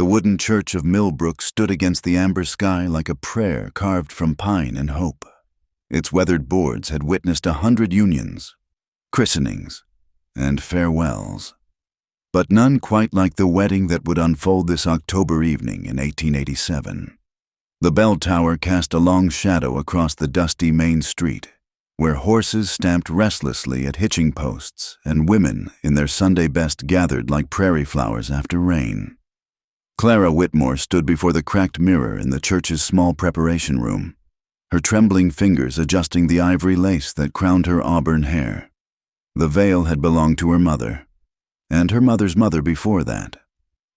The wooden church of Millbrook stood against the amber sky like a prayer carved from pine and hope. Its weathered boards had witnessed 100 unions, christenings, and farewells, but none quite like the wedding that would unfold this October evening in 1887. The bell tower cast a long shadow across the dusty main street, where horses stamped restlessly at hitching posts and women in their Sunday best gathered like prairie flowers after rain. Clara Whitmore stood before the cracked mirror in the church's small preparation room, her trembling fingers adjusting the ivory lace that crowned her auburn hair. The veil had belonged to her mother, and her mother's mother before that,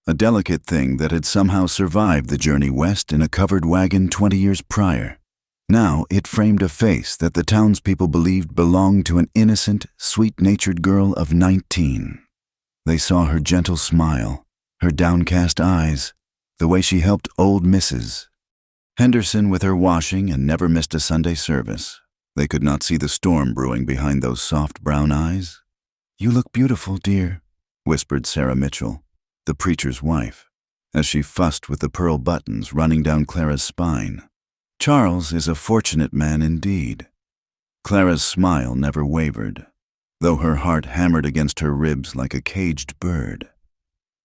a delicate thing that had somehow survived the journey west in a covered wagon 20 years prior. Now it framed a face that the townspeople believed belonged to an innocent, sweet-natured girl of 19. They saw her gentle smile, her downcast eyes, the way she helped old Mrs. Henderson with her washing and never missed a Sunday service. They could not see the storm brewing behind those soft brown eyes. "You look beautiful, dear," whispered Sarah Mitchell, the preacher's wife, as she fussed with the pearl buttons running down Clara's spine. "Charles is a fortunate man indeed." Clara's smile never wavered, though her heart hammered against her ribs like a caged bird.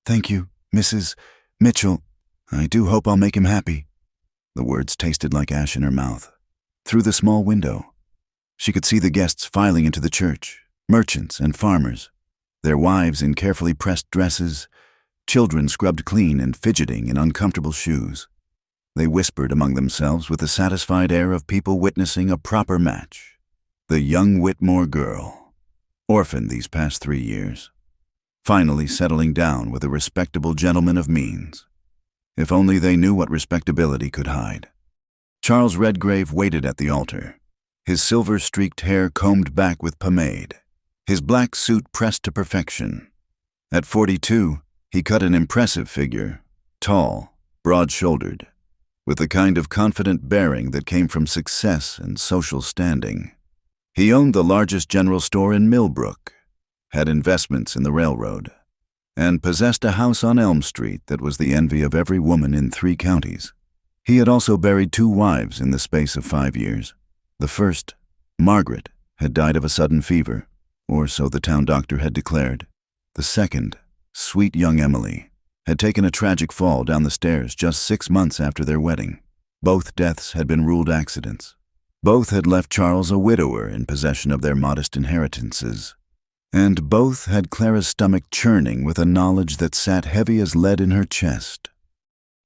"Thank you, Mrs. Mitchell. I do hope I'll make him happy." The words tasted like ash in her mouth. Through the small window, she could see the guests filing into the church, merchants and farmers, their wives in carefully pressed dresses, children scrubbed clean and fidgeting in uncomfortable shoes. They whispered among themselves with the satisfied air of people witnessing a proper match. The young Whitmore girl, orphaned these past 3 years, finally settling down with a respectable gentleman of means. If only they knew what respectability could hide. Charles Redgrave waited at the altar, his silver-streaked hair combed back with pomade, his black suit pressed to perfection. At 42, he cut an impressive figure, tall, broad-shouldered, with the kind of confident bearing that came from success and social standing. He owned the largest general store in Millbrook, had investments in the railroad, and possessed a house on Elm Street that was the envy of every woman in 3 counties. He had also buried 2 wives in the space of 5 years. The first, Margaret, had died of a sudden fever, or so the town doctor had declared. The second, sweet young Emily, had taken a tragic fall down the stairs just 6 months after their wedding. Both deaths had been ruled accidents. Both had left Charles a widower in possession of their modest inheritances. And both had Clara's stomach churning with a knowledge that sat heavy as lead in her chest.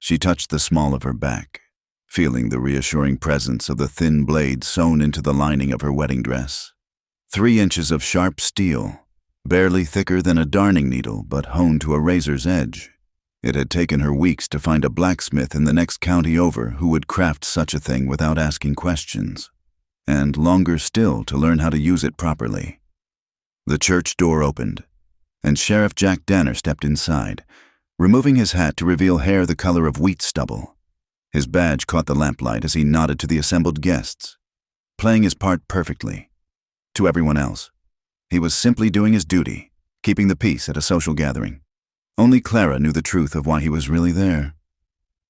She touched the small of her back, feeling the reassuring presence of the thin blade sewn into the lining of her wedding dress. 3 inches of sharp steel, barely thicker than a darning needle but honed to a razor's edge. It had taken her weeks to find a blacksmith in the next county over who would craft such a thing without asking questions, and longer still to learn how to use it properly. The church door opened, and Sheriff Jack Danner stepped inside, removing his hat to reveal hair the color of wheat stubble. His badge caught the lamplight as he nodded to the assembled guests, playing his part perfectly. To everyone else, he was simply doing his duty, keeping the peace at a social gathering. Only Clara knew the truth of why he was really there.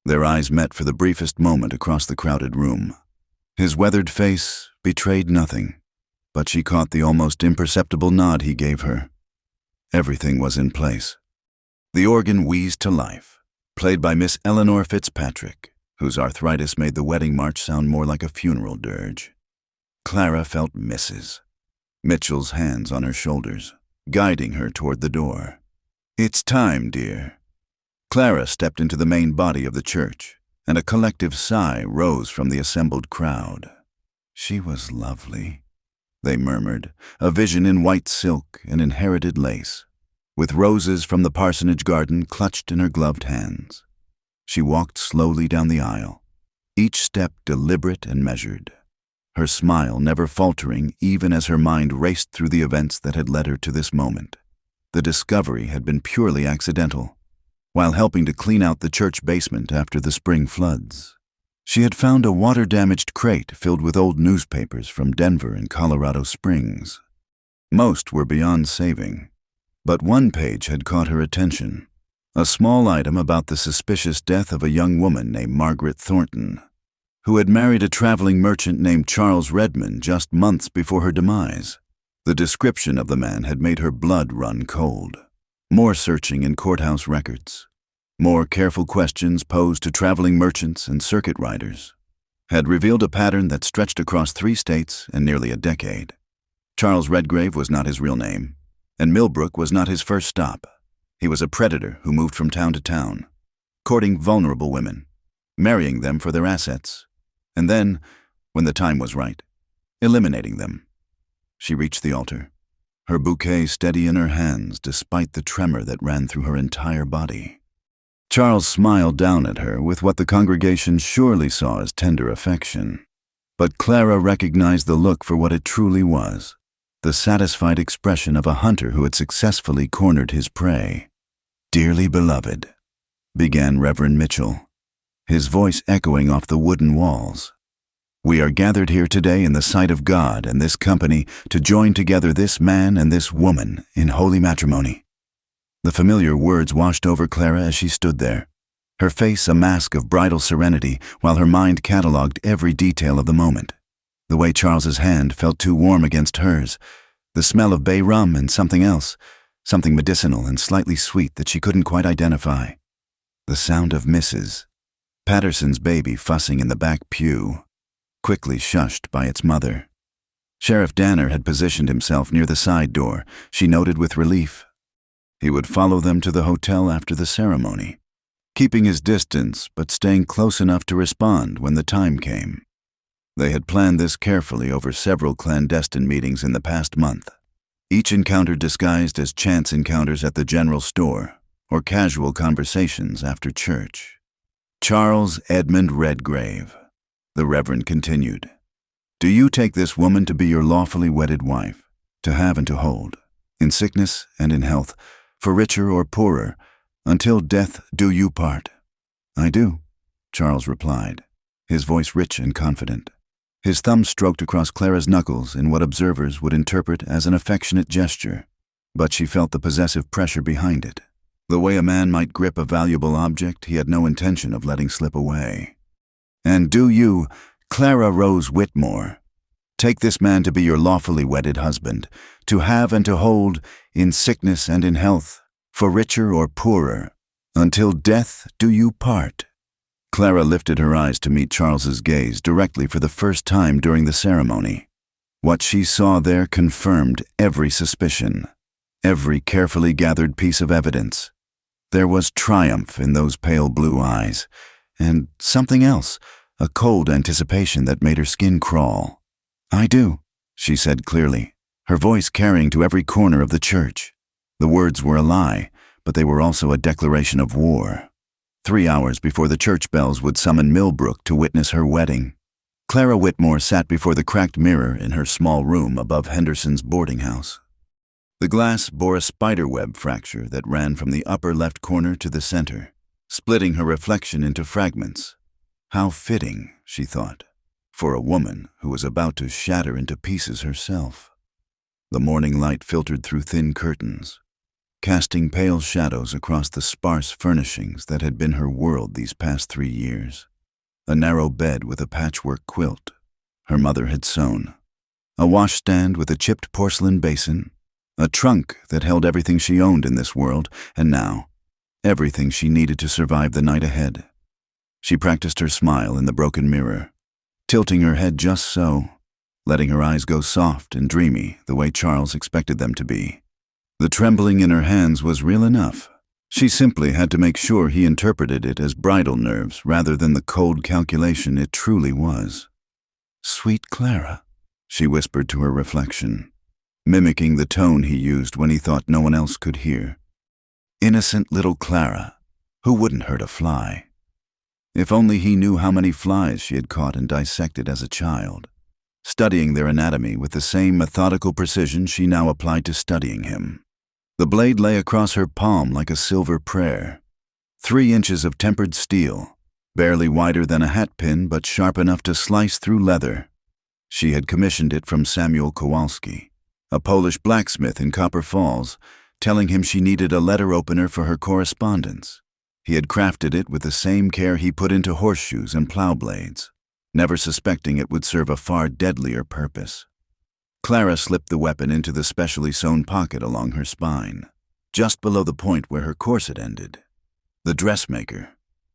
Their eyes met for the briefest moment across the crowded room. His weathered face betrayed nothing, but she caught the almost imperceptible nod he gave her. Everything was in place. The organ wheezed to life, played by Miss Eleanor Fitzpatrick, whose arthritis made the wedding march sound more like a funeral dirge. Clara felt Mrs. Mitchell's hands on her shoulders, guiding her toward the door. "It's time, dear." Clara stepped into the main body of the church, and a collective sigh rose from the assembled crowd. She was lovely, they murmured, a vision in white silk and inherited lace, with roses from the parsonage garden clutched in her gloved hands. She walked slowly down the aisle, each step deliberate and measured, her smile never faltering even as her mind raced through the events that had led her to this moment. The discovery had been purely accidental. While helping to clean out the church basement after the spring floods, she had found a water-damaged crate filled with old newspapers from Denver and Colorado Springs. Most were beyond saving, but one page had caught her attention. A small item about the suspicious death of a young woman named Margaret Thornton, who had married a traveling merchant named Charles Redmond just months before her demise. The description of the man had made her blood run cold. More searching in courthouse records, more careful questions posed to traveling merchants and circuit riders, had revealed a pattern that stretched across 3 states and nearly a decade. Charles Redgrave was not his real name, and Millbrook was not his first stop. He was a predator who moved from town to town, courting vulnerable women, marrying them for their assets, and then, when the time was right, eliminating them. She reached the altar, her bouquet steady in her hands despite the tremor that ran through her entire body. Charles smiled down at her with what the congregation surely saw as tender affection. But Clara recognized the look for what it truly was, the satisfied expression of a hunter who had successfully cornered his prey. "Dearly beloved," began Reverend Mitchell, his voice echoing off the wooden walls. "We are gathered here today in the sight of God and this company to join together this man and this woman in holy matrimony." The familiar words washed over Clara as she stood there, her face a mask of bridal serenity while her mind catalogued every detail of the moment. The way Charles's hand felt too warm against hers, the smell of bay rum and something else, something medicinal and slightly sweet that she couldn't quite identify. The sound of Mrs. Patterson's baby fussing in the back pew, quickly shushed by its mother. Sheriff Danner had positioned himself near the side door, she noted with relief. He would follow them to the hotel after the ceremony, keeping his distance but staying close enough to respond when the time came. They had planned this carefully over several clandestine meetings in the past month, each encounter disguised as chance encounters at the general store or casual conversations after church. "Charles Edmund Redgrave," the Reverend continued, "do you take this woman to be your lawfully wedded wife, to have and to hold, in sickness and in health, for richer or poorer, until death do you part?" "I do," Charles replied, his voice rich and confident. His thumb stroked across Clara's knuckles in what observers would interpret as an affectionate gesture, but she felt the possessive pressure behind it, the way a man might grip a valuable object he had no intention of letting slip away. "And do you, Clara Rose Whitmore, take this man to be your lawfully wedded husband, to have and to hold, in sickness and in health, for richer or poorer, until death do you part?" Clara lifted her eyes to meet Charles's gaze directly for the first time during the ceremony. What she saw there confirmed every suspicion, every carefully gathered piece of evidence. There was triumph in those pale blue eyes, and something else, a cold anticipation that made her skin crawl. "I do," she said clearly, her voice carrying to every corner of the church. The words were a lie, but they were also a declaration of war. 3 hours before the church bells would summon Millbrook to witness her wedding, Clara Whitmore sat before the cracked mirror in her small room above Henderson's boarding house. The glass bore a spiderweb fracture that ran from the upper left corner to the center, splitting her reflection into fragments. How fitting, she thought, for a woman who was about to shatter into pieces herself. The morning light filtered through thin curtains, casting pale shadows across the sparse furnishings that had been her world these past 3 years. A narrow bed with a patchwork quilt her mother had sewn, a washstand with a chipped porcelain basin, a trunk that held everything she owned in this world, and now, everything she needed to survive the night ahead. She practiced her smile in the broken mirror, tilting her head just so, letting her eyes go soft and dreamy the way Charles expected them to be. The trembling in her hands was real enough. She simply had to make sure he interpreted it as bridal nerves rather than the cold calculation it truly was. "Sweet Clara," she whispered to her reflection, mimicking the tone he used when he thought no one else could hear. Innocent little Clara, who wouldn't hurt a fly. If only he knew how many flies she had caught and dissected as a child, studying their anatomy with the same methodical precision she now applied to studying him. The blade lay across her palm like a silver prayer, 3 inches of tempered steel, barely wider than a hat pin but sharp enough to slice through leather. She had commissioned it from Samuel Kowalski, a Polish blacksmith in Copper Falls, telling him she needed a letter opener for her correspondence. He had crafted it with the same care he put into horseshoes and plow blades, never suspecting it would serve a far deadlier purpose. Clara slipped the weapon into the specially sewn pocket along her spine, just below the point where her corset ended. The dressmaker,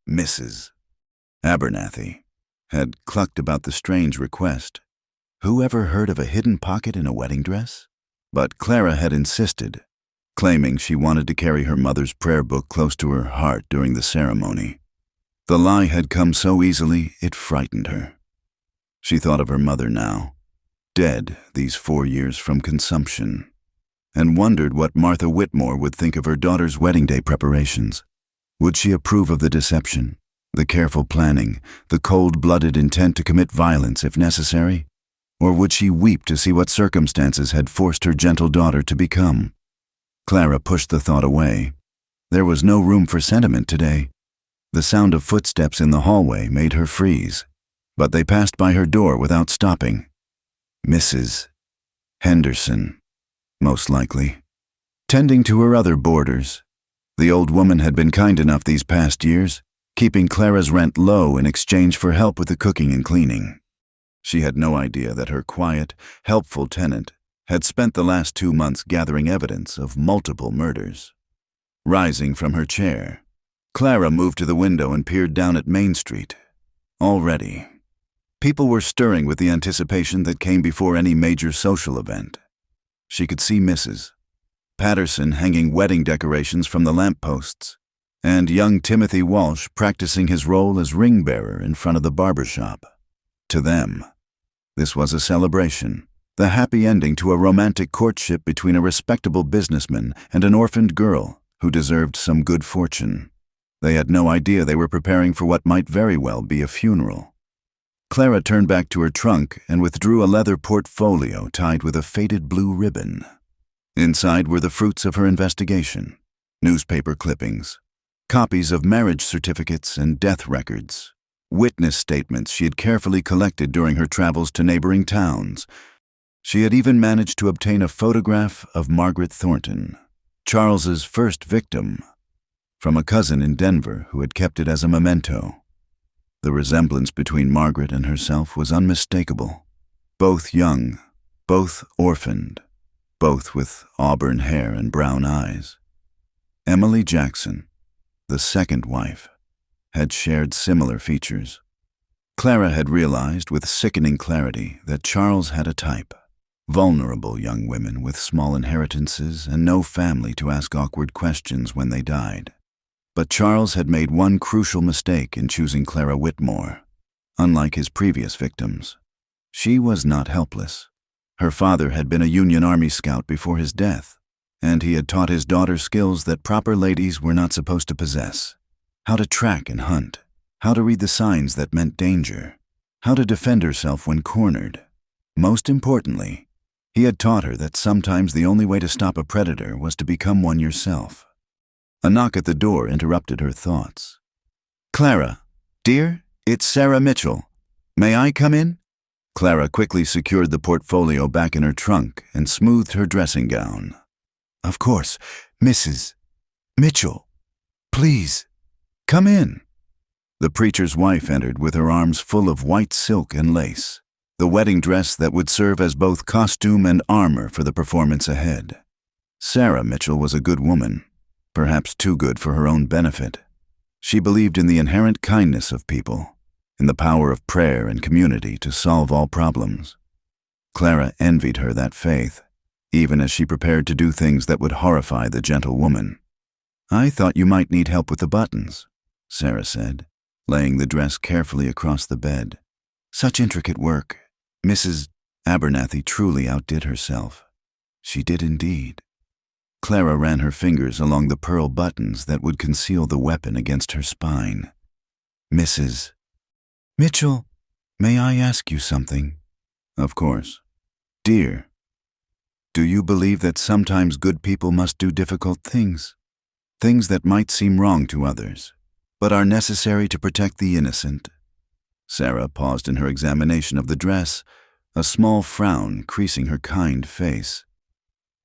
Mrs. Abernathy, had clucked about the strange request. Who ever heard of a hidden pocket in a wedding dress? But Clara had insisted, claiming she wanted to carry her mother's prayer book close to her heart during the ceremony. The lie had come so easily it frightened her. She thought of her mother now, dead these 4 years from consumption, and wondered what Martha Whitmore would think of her daughter's wedding day preparations. Would she approve of the deception, the careful planning, the cold-blooded intent to commit violence if necessary? Or would she weep to see what circumstances had forced her gentle daughter to become? Clara pushed the thought away. There was no room for sentiment today. The sound of footsteps in the hallway made her freeze, but they passed by her door without stopping. Mrs. Henderson, most likely, tending to her other boarders. The old woman had been kind enough these past years, keeping Clara's rent low in exchange for help with the cooking and cleaning. She had no idea that her quiet, helpful tenant had spent the last 2 months gathering evidence of multiple murders. Rising from her chair, Clara moved to the window and peered down at Main Street. Already, people were stirring with the anticipation that came before any major social event. She could see Mrs. Patterson hanging wedding decorations from the lampposts, and young Timothy Walsh practicing his role as ring-bearer in front of the barber shop. To them, this was a celebration, the happy ending to a romantic courtship between a respectable businessman and an orphaned girl who deserved some good fortune. They had no idea they were preparing for what might very well be a funeral. Clara turned back to her trunk and withdrew a leather portfolio tied with a faded blue ribbon. Inside were the fruits of her investigation: newspaper clippings, copies of marriage certificates and death records, witness statements she had carefully collected during her travels to neighboring towns. She had even managed to obtain a photograph of Margaret Thornton, Charles's first victim, from a cousin in Denver who had kept it as a memento. The resemblance between Margaret and herself was unmistakable. Both young, both orphaned, both with auburn hair and brown eyes. Emily Jackson, the second wife, had shared similar features. Clara had realized with sickening clarity that Charles had a type: vulnerable young women with small inheritances and no family to ask awkward questions when they died. But Charles had made one crucial mistake in choosing Clara Whitmore. Unlike his previous victims, she was not helpless. Her father had been a Union Army scout before his death, and he had taught his daughter skills that proper ladies were not supposed to possess: how to track and hunt, how to read the signs that meant danger, how to defend herself when cornered. Most importantly, he had taught her that sometimes the only way to stop a predator was to become one yourself. A knock at the door interrupted her thoughts. "Clara, dear, it's Sarah Mitchell. May I come in?" Clara quickly secured the portfolio back in her trunk and smoothed her dressing gown. "Of course, Mrs. Mitchell. Please, come in." The preacher's wife entered with her arms full of white silk and lace, the wedding dress that would serve as both costume and armor for the performance ahead. Sarah Mitchell was a good woman, perhaps too good for her own benefit. She believed in the inherent kindness of people, in the power of prayer and community to solve all problems. Clara envied her that faith, even as she prepared to do things that would horrify the gentle woman. "I thought you might need help with the buttons," Sarah said, laying the dress carefully across the bed. "Such intricate work. Mrs. Abernathy truly outdid herself." She did indeed. Clara ran her fingers along the pearl buttons that would conceal the weapon against her spine. "Mrs. Mitchell, may I ask you something?" "Of course." "Dear, do you believe that sometimes good people must do difficult things? Things that might seem wrong to others, but are necessary to protect the innocent?" Sarah paused in her examination of the dress, a small frown creasing her kind face.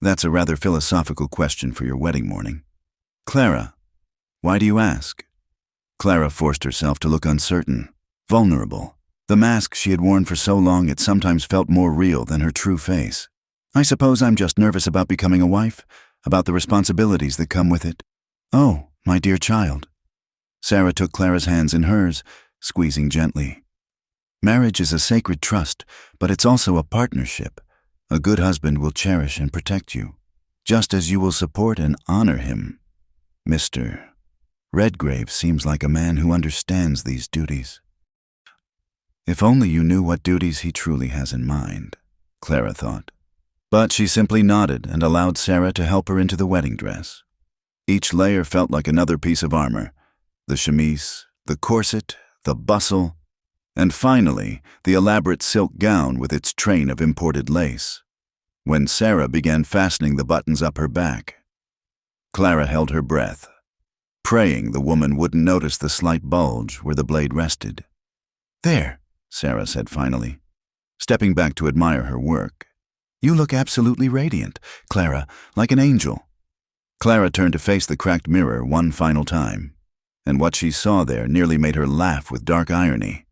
That's a rather philosophical question for your wedding morning. Clara, why do you ask? Clara forced herself to look uncertain, vulnerable. The mask she had worn for so long it sometimes felt more real than her true face. I suppose I'm just nervous about becoming a wife, about the responsibilities that come with it. Oh, my dear child. Sarah took Clara's hands in hers, squeezing gently. Marriage is a sacred trust, but it's also a partnership. A good husband will cherish and protect you, just as you will support and honor him. Mr. Redgrave seems like a man who understands these duties. If only you knew what duties he truly has in mind, Clara thought. But she simply nodded and allowed Sarah to help her into the wedding dress. Each layer felt like another piece of armor. The chemise, the corset, the bustle, and finally, the elaborate silk gown with its train of imported lace. When Sarah began fastening the buttons up her back, Clara held her breath, praying the woman wouldn't notice the slight bulge where the blade rested. There, Sarah said finally, stepping back to admire her work. You look absolutely radiant, Clara, like an angel. Clara turned to face the cracked mirror one final time, and what she saw there nearly made her laugh with dark irony.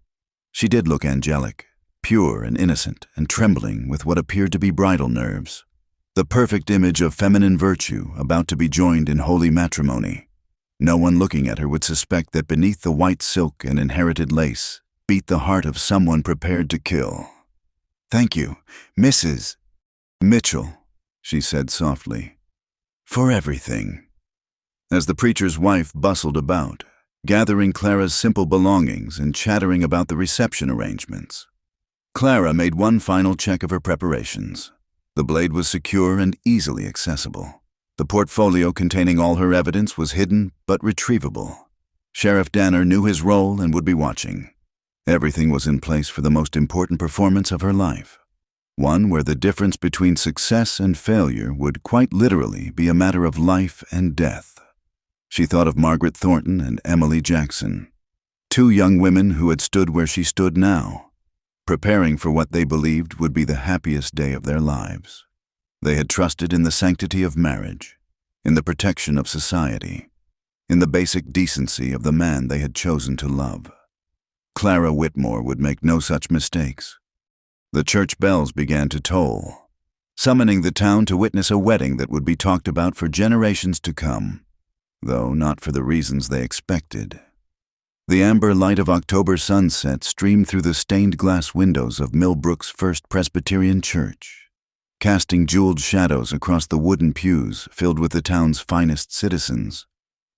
She did look angelic, pure and innocent, and trembling with what appeared to be bridal nerves. The perfect image of feminine virtue about to be joined in holy matrimony. No one looking at her would suspect that beneath the white silk and inherited lace beat the heart of someone prepared to kill. Thank you, Mrs. Mitchell, she said softly, for everything. As the preacher's wife bustled about, gathering Clara's simple belongings and chattering about the reception arrangements, Clara made one final check of her preparations. The blade was secure and easily accessible. The portfolio containing all her evidence was hidden but retrievable. Sheriff Danner knew his role and would be watching. Everything was in place for the most important performance of her life. One where the difference between success and failure would quite literally be a matter of life and death. She thought of Margaret Thornton and Emily Jackson, two young women who had stood where she stood now, preparing for what they believed would be the happiest day of their lives. They had trusted in the sanctity of marriage, in the protection of society, in the basic decency of the man they had chosen to love. Clara Whitmore would make no such mistakes. The church bells began to toll, summoning the town to witness a wedding that would be talked about for generations to come, though not for the reasons they expected. The amber light of October sunset streamed through the stained glass windows of Millbrook's First Presbyterian Church, casting jeweled shadows across the wooden pews filled with the town's finest citizens.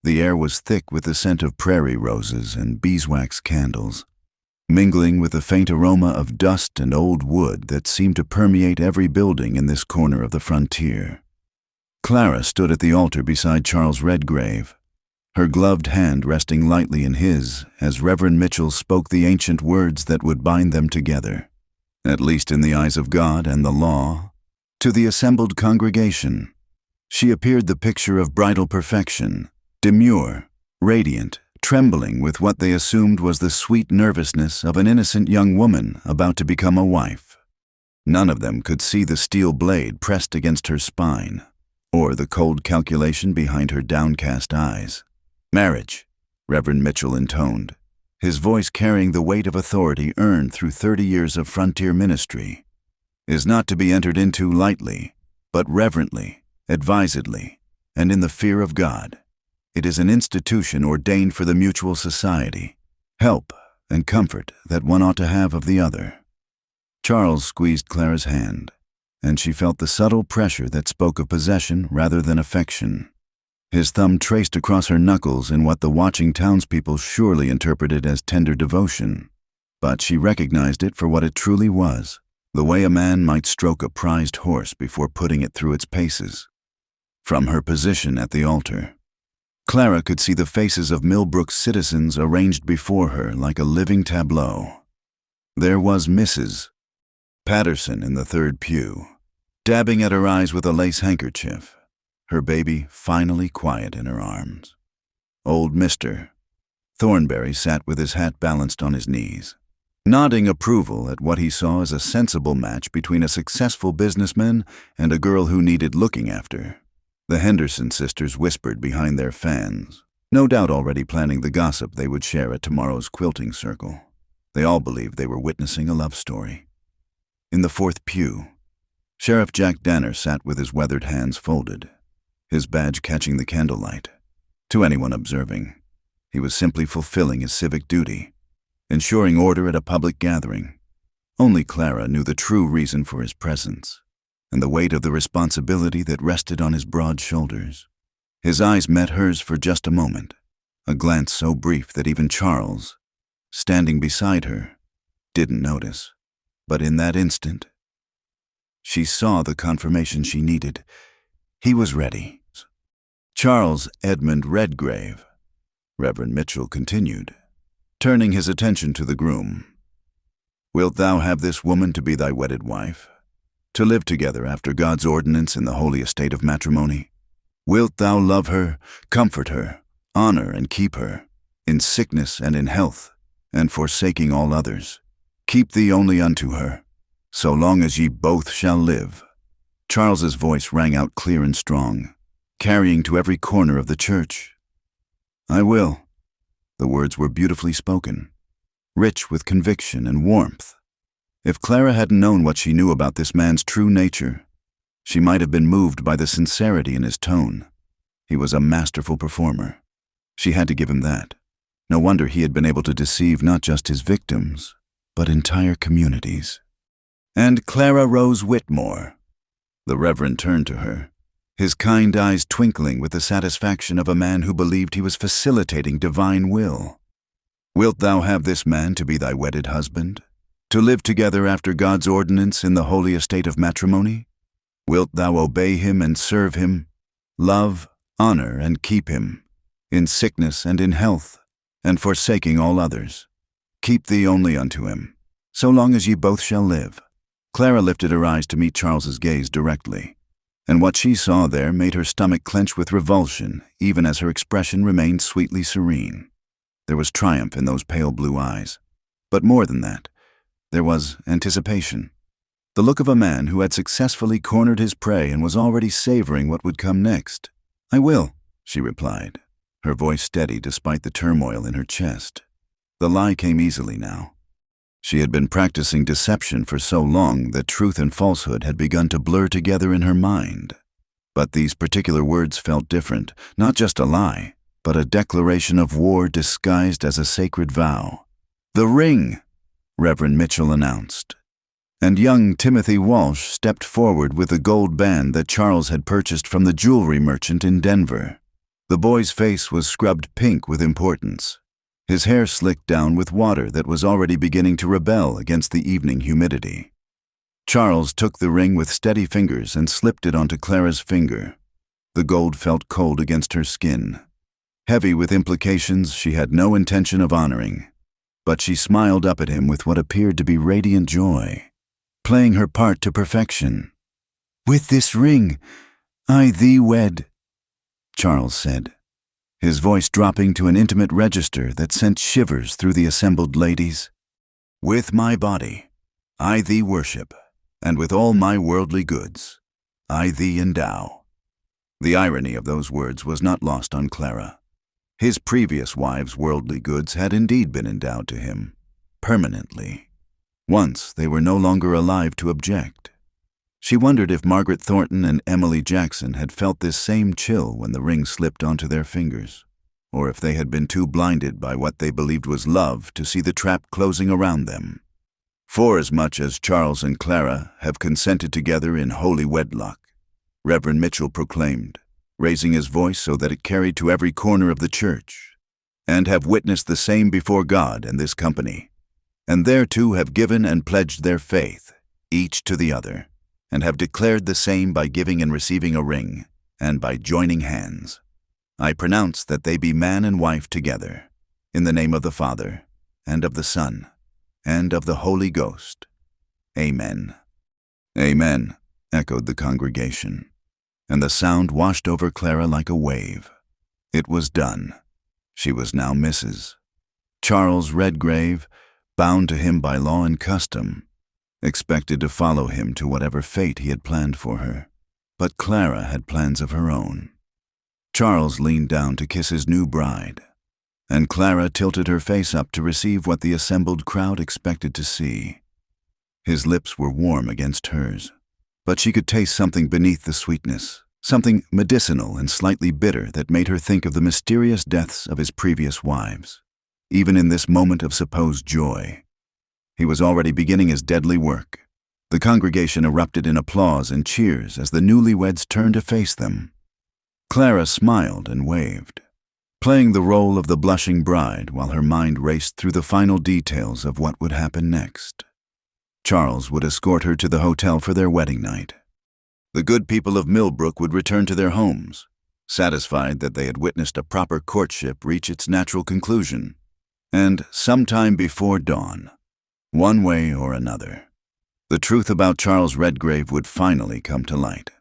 The air was thick with the scent of prairie roses and beeswax candles, mingling with the faint aroma of dust and old wood that seemed to permeate every building in this corner of the frontier. Clara stood at the altar beside Charles Redgrave, her gloved hand resting lightly in his as Reverend Mitchell spoke the ancient words that would bind them together, at least in the eyes of God and the law. To the assembled congregation, she appeared the picture of bridal perfection, demure, radiant, trembling with what they assumed was the sweet nervousness of an innocent young woman about to become a wife. None of them could see the steel blade pressed against her spine, or the cold calculation behind her downcast eyes. Marriage, Reverend Mitchell intoned, his voice carrying the weight of authority earned through 30 years of frontier ministry, is not to be entered into lightly, but reverently, advisedly, and in the fear of God. It is an institution ordained for the mutual society, help and comfort that one ought to have of the other. Charles squeezed Clara's hand, and she felt the subtle pressure that spoke of possession rather than affection. His thumb traced across her knuckles in what the watching townspeople surely interpreted as tender devotion, but she recognized it for what it truly was, the way a man might stroke a prized horse before putting it through its paces. From her position at the altar, Clara could see the faces of Millbrook's citizens arranged before her like a living tableau. There was Mrs. Patterson in the third pew, dabbing at her eyes with a lace handkerchief, her baby finally quiet in her arms. Old Mr. Thornberry sat with his hat balanced on his knees, nodding approval at what he saw as a sensible match between a successful businessman and a girl who needed looking after. The Henderson sisters whispered behind their fans, no doubt already planning the gossip they would share at tomorrow's quilting circle. They all believed they were witnessing a love story. In the fourth pew, Sheriff Jack Danner sat with his weathered hands folded, his badge catching the candlelight. To anyone observing, he was simply fulfilling his civic duty, ensuring order at a public gathering. Only Clara knew the true reason for his presence and the weight of the responsibility that rested on his broad shoulders. His eyes met hers for just a moment, a glance so brief that even Charles, standing beside her, didn't notice. But in that instant, she saw the confirmation she needed. He was ready. Charles Edmund Redgrave, Reverend Mitchell continued, turning his attention to the groom. Wilt thou have this woman to be thy wedded wife, to live together after God's ordinance in the holy estate of matrimony? Wilt thou love her, comfort her, honor and keep her, in sickness and in health, and forsaking all others? Keep thee only unto her, so long as ye both shall live. Charles's voice rang out clear and strong, carrying to every corner of the church. I will. The words were beautifully spoken, rich with conviction and warmth. If Clara hadn't known what she knew about this man's true nature, she might have been moved by the sincerity in his tone. He was a masterful performer. She had to give him that. No wonder he had been able to deceive not just his victims, but entire communities. And Clara Rose Whitmore. The Reverend turned to her, his kind eyes twinkling with the satisfaction of a man who believed he was facilitating divine will. Wilt thou have this man to be thy wedded husband, to live together after God's ordinance in the holy estate of matrimony? Wilt thou obey him and serve him, love, honor, and keep him, in sickness and in health, and forsaking all others? Keep thee only unto him, so long as ye both shall live. Clara lifted her eyes to meet Charles's gaze directly, and what she saw there made her stomach clench with revulsion, even as her expression remained sweetly serene. There was triumph in those pale blue eyes, but more than that, there was anticipation. The look of a man who had successfully cornered his prey and was already savoring what would come next. I will, she replied, her voice steady despite the turmoil in her chest. The lie came easily now. She had been practicing deception for so long that truth and falsehood had begun to blur together in her mind. But these particular words felt different, not just a lie, but a declaration of war disguised as a sacred vow. The ring, Reverend Mitchell announced. And young Timothy Walsh stepped forward with the gold band that Charles had purchased from the jewelry merchant in Denver. The boy's face was scrubbed pink with importance, his hair slicked down with water that was already beginning to rebel against the evening humidity. Charles took the ring with steady fingers and slipped it onto Clara's finger. The gold felt cold against her skin, heavy with implications she had no intention of honoring. But she smiled up at him with what appeared to be radiant joy, playing her part to perfection. With this ring, I thee wed, Charles said, his voice dropping to an intimate register that sent shivers through the assembled ladies. With my body, I thee worship, and with all my worldly goods, I thee endow. The irony of those words was not lost on Clara. His previous wives' worldly goods had indeed been endowed to him, permanently. Once they were no longer alive to object. She wondered if Margaret Thornton and Emily Jackson had felt this same chill when the ring slipped onto their fingers, or if they had been too blinded by what they believed was love to see the trap closing around them. Forasmuch as Charles and Clara have consented together in holy wedlock, Reverend Mitchell proclaimed, raising his voice so that it carried to every corner of the church, and have witnessed the same before God and this company, and thereto have given and pledged their faith, each to the other, and have declared the same by giving and receiving a ring, and by joining hands. I pronounce that they be man and wife together, in the name of the Father, and of the Son, and of the Holy Ghost. Amen. Amen, echoed the congregation, and the sound washed over Clara like a wave. It was done. She was now Mrs. Charles Redgrave, bound to him by law and custom, expected to follow him to whatever fate he had planned for her. But Clara had plans of her own. Charles leaned down to kiss his new bride, and Clara tilted her face up to receive what the assembled crowd expected to see. His lips were warm against hers, but she could taste something beneath the sweetness, something medicinal and slightly bitter that made her think of the mysterious deaths of his previous wives. Even in this moment of supposed joy, he was already beginning his deadly work. The congregation erupted in applause and cheers as the newlyweds turned to face them. Clara smiled and waved, playing the role of the blushing bride while her mind raced through the final details of what would happen next. Charles would escort her to the hotel for their wedding night. The good people of Millbrook would return to their homes, satisfied that they had witnessed a proper courtship reach its natural conclusion. And sometime before dawn, one way or another, the truth about Charles Redgrave would finally come to light.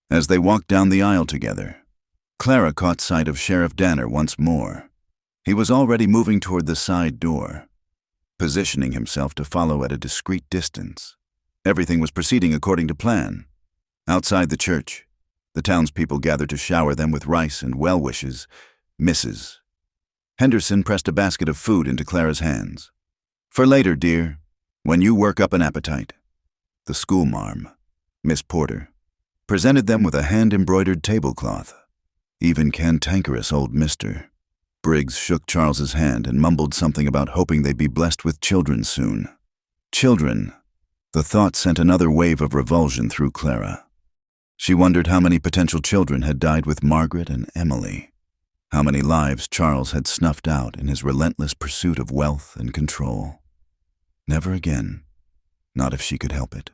As they walked down the aisle together, Clara caught sight of Sheriff Danner once more. He was already moving toward the side door, positioning himself to follow at a discreet distance. Everything was proceeding according to plan. Outside the church, the townspeople gathered to shower them with rice and well wishes. Mrs. Henderson pressed a basket of food into Clara's hands. "For later, dear, when you work up an appetite." The schoolmarm, Miss Porter, presented them with a hand-embroidered tablecloth. Even cantankerous old Mr. Briggs shook Charles's hand and mumbled something about hoping they'd be blessed with children soon. Children. The thought sent another wave of revulsion through Clara. She wondered how many potential children had died with Margaret and Emily. How many lives Charles had snuffed out in his relentless pursuit of wealth and control. Never again. Not if she could help it.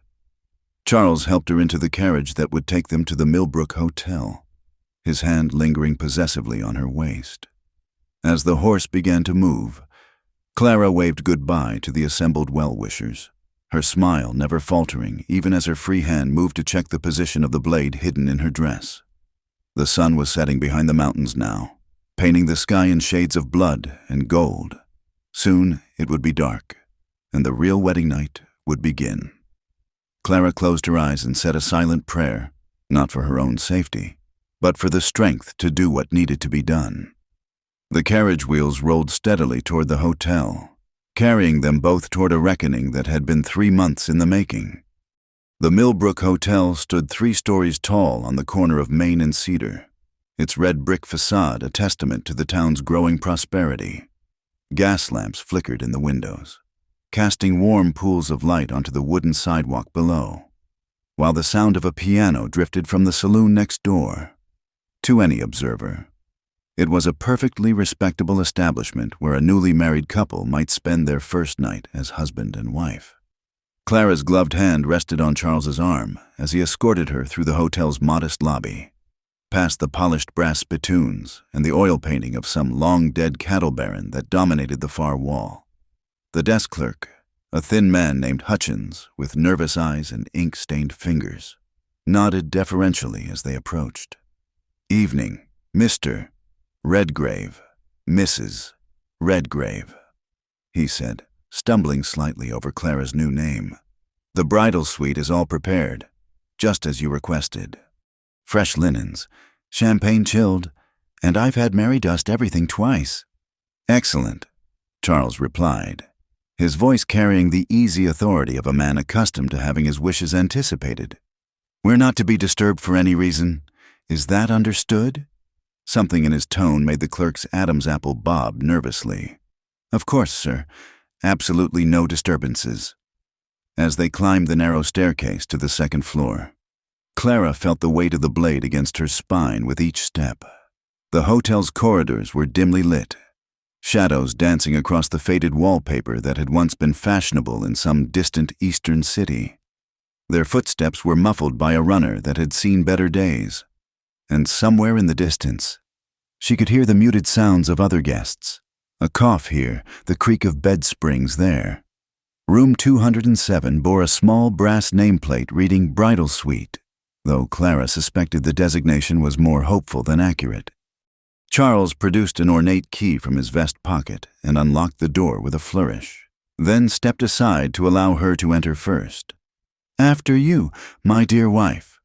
Charles helped her into the carriage that would take them to the Millbrook Hotel, his hand lingering possessively on her waist. As the horse began to move, Clara waved goodbye to the assembled well-wishers, her smile never faltering even as her free hand moved to check the position of the blade hidden in her dress. The sun was setting behind the mountains now, painting the sky in shades of blood and gold. Soon it would be dark, and the real wedding night would begin. Clara closed her eyes and said a silent prayer, not for her own safety, but for the strength to do what needed to be done. The carriage wheels rolled steadily toward the hotel, carrying them both toward a reckoning that had been 3 months in the making. The Millbrook Hotel stood 3 stories tall on the corner of Main and Cedar, its red brick facade a testament to the town's growing prosperity. Gas lamps flickered in the windows, casting warm pools of light onto the wooden sidewalk below, while the sound of a piano drifted from the saloon next door. To any observer, it was a perfectly respectable establishment where a newly married couple might spend their first night as husband and wife. Clara's gloved hand rested on Charles's arm as he escorted her through the hotel's modest lobby, past the polished brass spittoons and the oil painting of some long-dead cattle baron that dominated the far wall. The desk clerk, a thin man named Hutchins with nervous eyes and ink-stained fingers, nodded deferentially as they approached. "Evening, Mr. Redgrave, Mrs. Redgrave," he said, stumbling slightly over Clara's new name. "The bridal suite is all prepared, just as you requested. Fresh linens, champagne chilled, and I've had Mary dust everything twice." "Excellent," Charles replied, his voice carrying the easy authority of a man accustomed to having his wishes anticipated. "We're not to be disturbed for any reason. Is that understood?" Something in his tone made the clerk's Adam's apple bob nervously. "Of course, sir. Absolutely no disturbances." As they climbed the narrow staircase to the second floor, Clara felt the weight of the blade against her spine with each step. The hotel's corridors were dimly lit, shadows dancing across the faded wallpaper that had once been fashionable in some distant eastern city. Their footsteps were muffled by a runner that had seen better days, and somewhere in the distance, she could hear the muted sounds of other guests. A cough here, the creak of bed springs there. Room 207 bore a small brass nameplate reading Bridal Suite, though Clara suspected the designation was more hopeful than accurate. Charles produced an ornate key from his vest pocket and unlocked the door with a flourish. then stepped aside to allow her to enter first. "After you, my dear wife."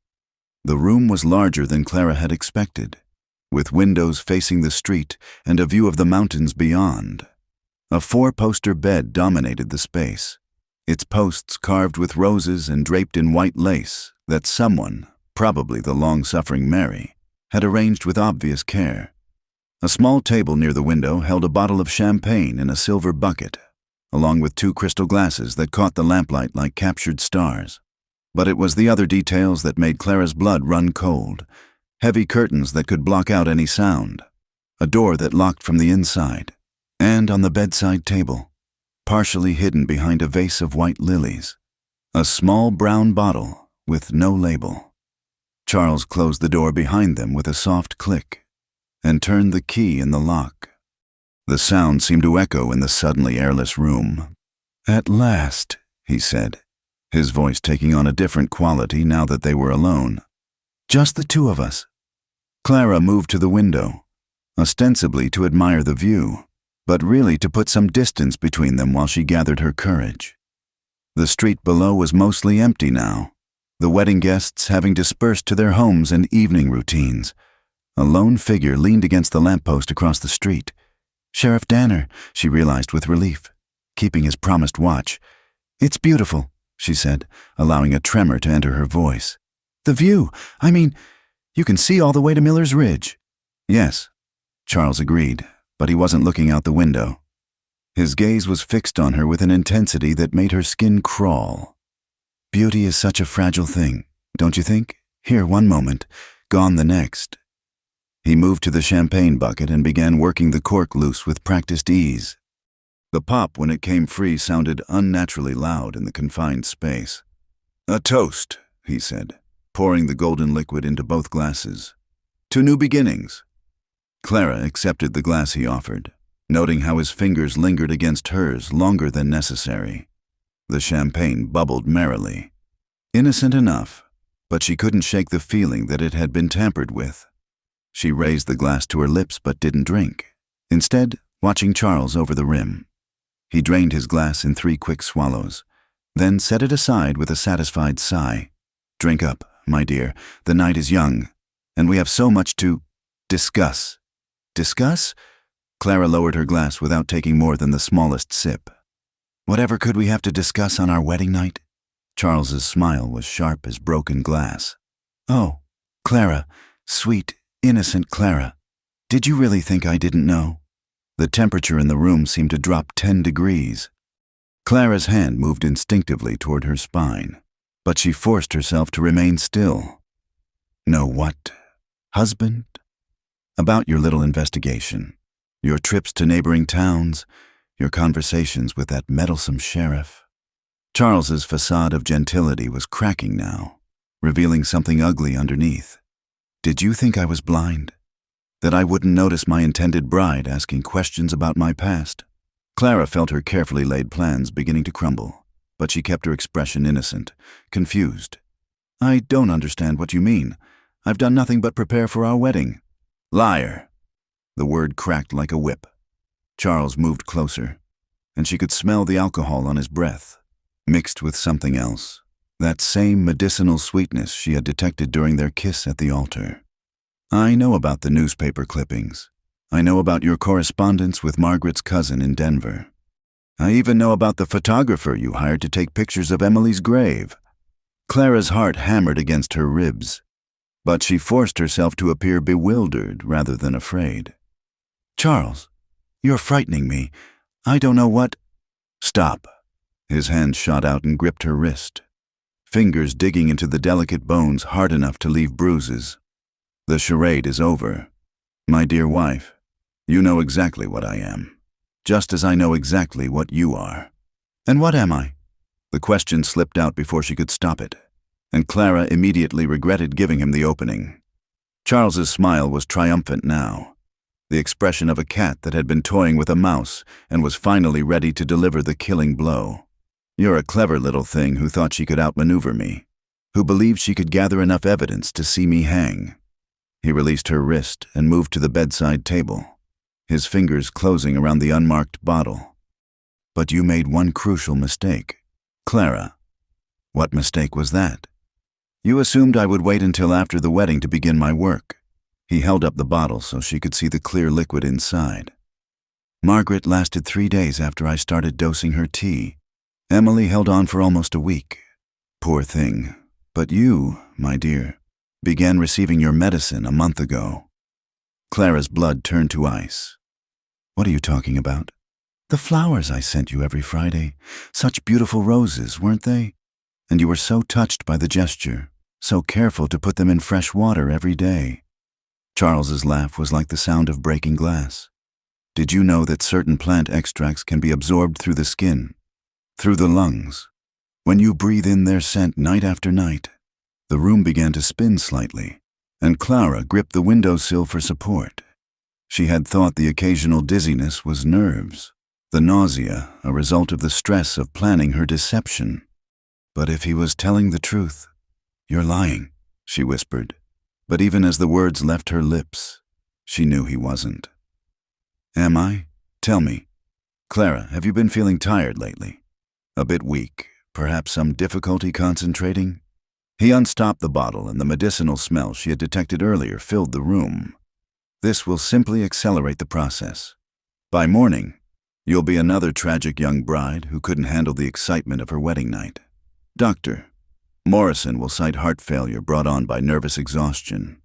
The room was larger than Clara had expected, with windows facing the street and a view of the mountains beyond. A 4-poster bed dominated the space, its posts carved with roses and draped in white lace that someone, probably the long-suffering Mary, had arranged with obvious care. A small table near the window held a bottle of champagne in a silver bucket, along with 2 crystal glasses that caught the lamplight like captured stars. But it was the other details that made Clara's blood run cold. Heavy curtains that could block out any sound, a door that locked from the inside, and on the bedside table, partially hidden behind a vase of white lilies, a small brown bottle with no label. Charles closed the door behind them with a soft click and turned the key in the lock. The sound seemed to echo in the suddenly airless room. "At last," he said, his voice taking on a different quality now that they were alone. "Just the 2 of us." Clara moved to the window, ostensibly to admire the view, but really to put some distance between them while she gathered her courage. The street below was mostly empty now, the wedding guests having dispersed to their homes and evening routines. A lone figure leaned against the lamppost across the street. Sheriff Danner, she realized with relief, keeping his promised watch. "It's beautiful," she said, allowing a tremor to enter her voice. "The view, I mean, you can see all the way to Miller's Ridge." "Yes," Charles agreed, but he wasn't looking out the window. His gaze was fixed on her with an intensity that made her skin crawl. "Beauty is such a fragile thing, don't you think? Here one moment, gone the next." He moved to the champagne bucket and began working the cork loose with practiced ease. The pop, when it came free, sounded unnaturally loud in the confined space. "A toast," he said, pouring the golden liquid into both glasses. "To new beginnings." Clara accepted the glass he offered, noting how his fingers lingered against hers longer than necessary. The champagne bubbled merrily. Innocent enough, but she couldn't shake the feeling that it had been tampered with. She raised the glass to her lips but didn't drink, instead watching Charles over the rim. He drained his glass in 3 quick swallows, then set it aside with a satisfied sigh. "Drink up, my dear. The night is young, and we have so much to discuss." "Discuss?" Clara lowered her glass without taking more than the smallest sip. "Whatever could we have to discuss on our wedding night?" Charles's smile was sharp as broken glass. "Oh, Clara, sweet, innocent Clara. Did you really think I didn't know?" The temperature in the room seemed to drop 10 degrees. Clara's hand moved instinctively toward her spine, but she forced herself to remain still. "Know what, husband?" "About your little investigation, your trips to neighboring towns, your conversations with that meddlesome sheriff." Charles's facade of gentility was cracking now, revealing something ugly underneath. "Did you think I was blind? That I wouldn't notice my intended bride asking questions about my past?" Clara felt her carefully laid plans beginning to crumble, but she kept her expression innocent, confused. "I don't understand what you mean. I've done nothing but prepare for our wedding." "Liar!" The word cracked like a whip. Charles moved closer, and she could smell the alcohol on his breath, mixed with something else. That same medicinal sweetness she had detected during their kiss at the altar. "I know about the newspaper clippings. I know about your correspondence with Margaret's cousin in Denver. I even know about the photographer you hired to take pictures of Emily's grave." Clara's heart hammered against her ribs, but she forced herself to appear bewildered rather than afraid. "Charles, you're frightening me. I don't know what—" "Stop." His hand shot out and gripped her wrist, fingers digging into the delicate bones hard enough to leave bruises. "The charade is over. My dear wife, you know exactly what I am, just as I know exactly what you are." "And what am I?" The question slipped out before she could stop it, and Clara immediately regretted giving him the opening. Charles's smile was triumphant now, the expression of a cat that had been toying with a mouse and was finally ready to deliver the killing blow. "You're a clever little thing who thought she could outmaneuver me, who believed she could gather enough evidence to see me hang." He released her wrist and moved to the bedside table, his fingers closing around the unmarked bottle. But you made one crucial mistake. Clara, what mistake was that? You assumed I would wait until after the wedding to begin my work. He held up the bottle so she could see the clear liquid inside. Margaret lasted 3 days after I started dosing her tea. Emily held on for almost a week. Poor thing. But you, my dear, began receiving your medicine a month ago. Clara's blood turned to ice. What are you talking about? The flowers I sent you every Friday. Such beautiful roses, weren't they? And you were so touched by the gesture, so careful to put them in fresh water every day. Charles's laugh was like the sound of breaking glass. Did you know that certain plant extracts can be absorbed through the skin, through the lungs? When you breathe in their scent night after night, the room began to spin slightly, and Clara gripped the windowsill for support. She had thought the occasional dizziness was nerves, the nausea a result of the stress of planning her deception. But if he was telling the truth, "You're lying," she whispered. But even as the words left her lips, she knew he wasn't. Am I? Tell me. Clara, have you been feeling tired lately? A bit weak, perhaps some difficulty concentrating? He unstopped the bottle, and the medicinal smell she had detected earlier filled the room. This will simply accelerate the process. By morning, you'll be another tragic young bride who couldn't handle the excitement of her wedding night. Doctor, Morrison will cite heart failure brought on by nervous exhaustion.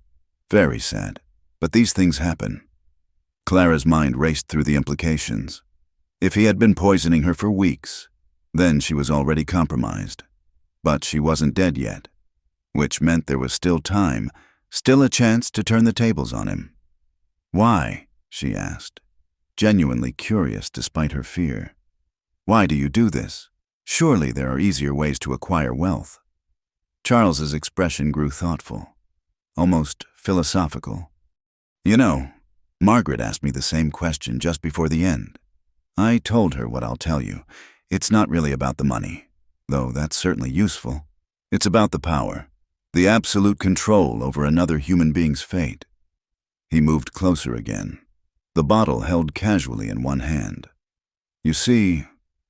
Very sad, but these things happen. Clara's mind raced through the implications. If he had been poisoning her for weeks, then she was already compromised. But she wasn't dead yet, which meant there was still time, still a chance to turn the tables on him. Why? She asked, genuinely curious despite her fear. Why do you do this? Surely there are easier ways to acquire wealth. Charles's expression grew thoughtful, almost philosophical. You know, Margaret asked me the same question just before the end. I told her what I'll tell you. It's not really about the money, though that's certainly useful. It's about the power, the absolute control over another human being's fate. He moved closer again, the bottle held casually in one hand. You see,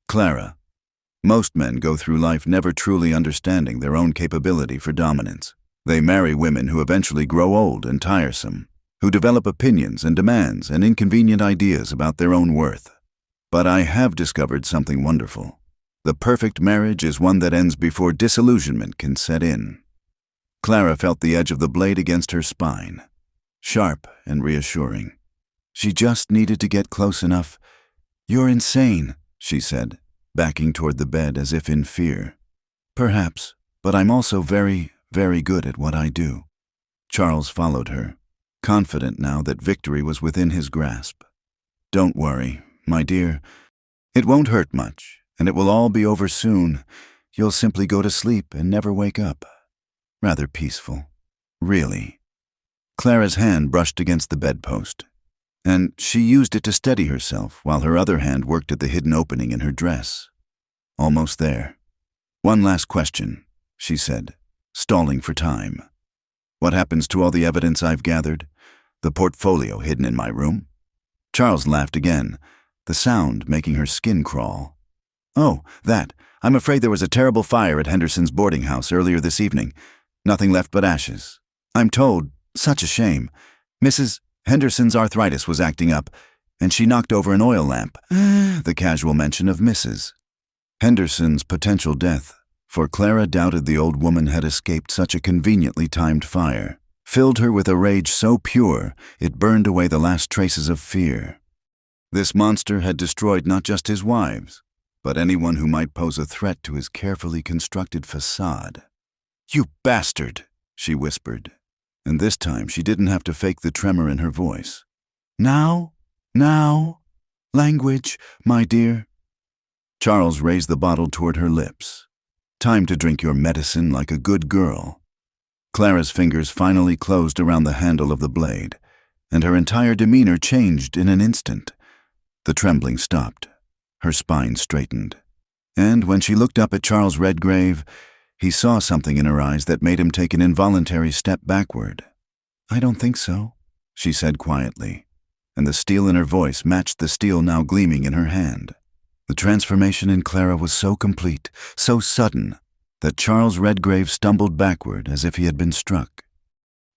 Clara, most men go through life never truly understanding their own capability for dominance. They marry women who eventually grow old and tiresome, who develop opinions and demands and inconvenient ideas about their own worth. But I have discovered something wonderful. The perfect marriage is one that ends before disillusionment can set in. Clara felt the edge of the blade against her spine, sharp and reassuring. She just needed to get close enough. You're insane, she said, backing toward the bed as if in fear. Perhaps, but I'm also very, very good at what I do. Charles followed her, confident now that victory was within his grasp. Don't worry, my dear. It won't hurt much, and it will all be over soon. You'll simply go to sleep and never wake up. Rather peaceful. Really. Clara's hand brushed against the bedpost, and she used it to steady herself while her other hand worked at the hidden opening in her dress. Almost there. One last question, she said, stalling for time. What happens to all the evidence I've gathered? The portfolio hidden in my room? Charles laughed again, the sound making her skin crawl. Oh, that. I'm afraid there was a terrible fire at Henderson's boarding house earlier this evening. Nothing left but ashes. I'm told, such a shame, Mrs. Henderson's arthritis was acting up, and she knocked over an oil lamp. The casual mention of Mrs. Henderson's potential death, for Clara doubted the old woman had escaped such a conveniently timed fire, filled her with a rage so pure it burned away the last traces of fear. This monster had destroyed not just his wives, but anyone who might pose a threat to his carefully constructed facade. You bastard, she whispered, and this time she didn't have to fake the tremor in her voice. Now, language, my dear. Charles raised the bottle toward her lips. Time to drink your medicine like a good girl. Clara's fingers finally closed around the handle of the blade, and her entire demeanor changed in an instant. The trembling stopped. Her spine straightened. And when she looked up at Charles Redgrave, he saw something in her eyes that made him take an involuntary step backward. I don't think so, she said quietly, and the steel in her voice matched the steel now gleaming in her hand. The transformation in Clara was so complete, so sudden, that Charles Redgrave stumbled backward as if he had been struck.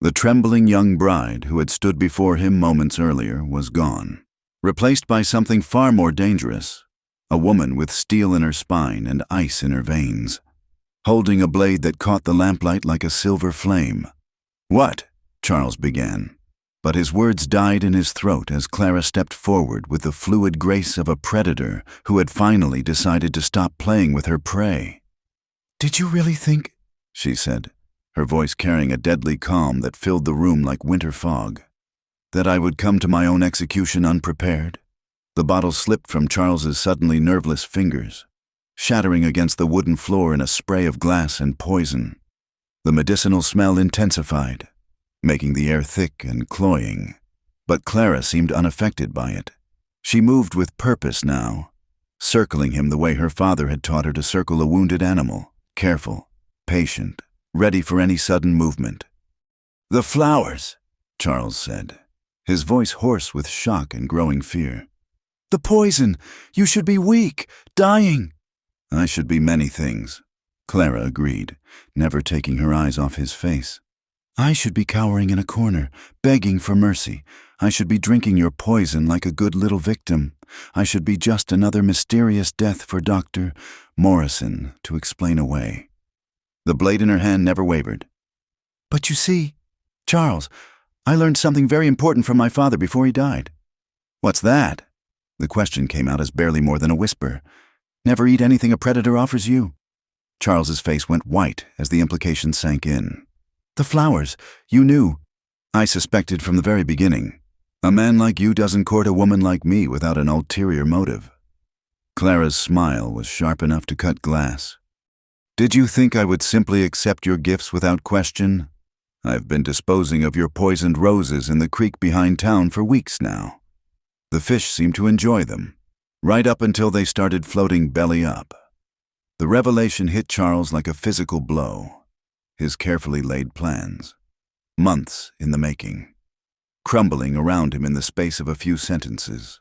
The trembling young bride who had stood before him moments earlier was gone, replaced by something far more dangerous, a woman with steel in her spine and ice in her veins, holding a blade that caught the lamplight like a silver flame. "What?" Charles began, but his words died in his throat as Clara stepped forward with the fluid grace of a predator who had finally decided to stop playing with her prey. "Did you really think," she said, her voice carrying a deadly calm that filled the room like winter fog, "that I would come to my own execution unprepared?" The bottle slipped from Charles's suddenly nerveless fingers, shattering against the wooden floor in a spray of glass and poison. The medicinal smell intensified, making the air thick and cloying, but Clara seemed unaffected by it. She moved with purpose now, circling him the way her father had taught her to circle a wounded animal, careful, patient, ready for any sudden movement. "The flowers," Charles said, his voice hoarse with shock and growing fear. "The poison! You should be weak, dying." "I should be many things," Clara agreed, never taking her eyes off his face. "I should be cowering in a corner, begging for mercy. I should be drinking your poison like a good little victim. I should be just another mysterious death for Dr. Morrison to explain away." The blade in her hand never wavered. "But you see, Charles, I learned something very important from my father before he died." "What's that?" The question came out as barely more than a whisper. "Never eat anything a predator offers you." Charles's face went white as the implication sank in. "The flowers, you knew. I suspected from the very beginning. A man like you doesn't court a woman like me without an ulterior motive." Clara's smile was sharp enough to cut glass. "Did you think I would simply accept your gifts without question? I've been disposing of your poisoned roses in the creek behind town for weeks now. The fish seemed to enjoy them, right up until they started floating belly up." The revelation hit Charles like a physical blow. His carefully laid plans, months in the making, crumbling around him in the space of a few sentences.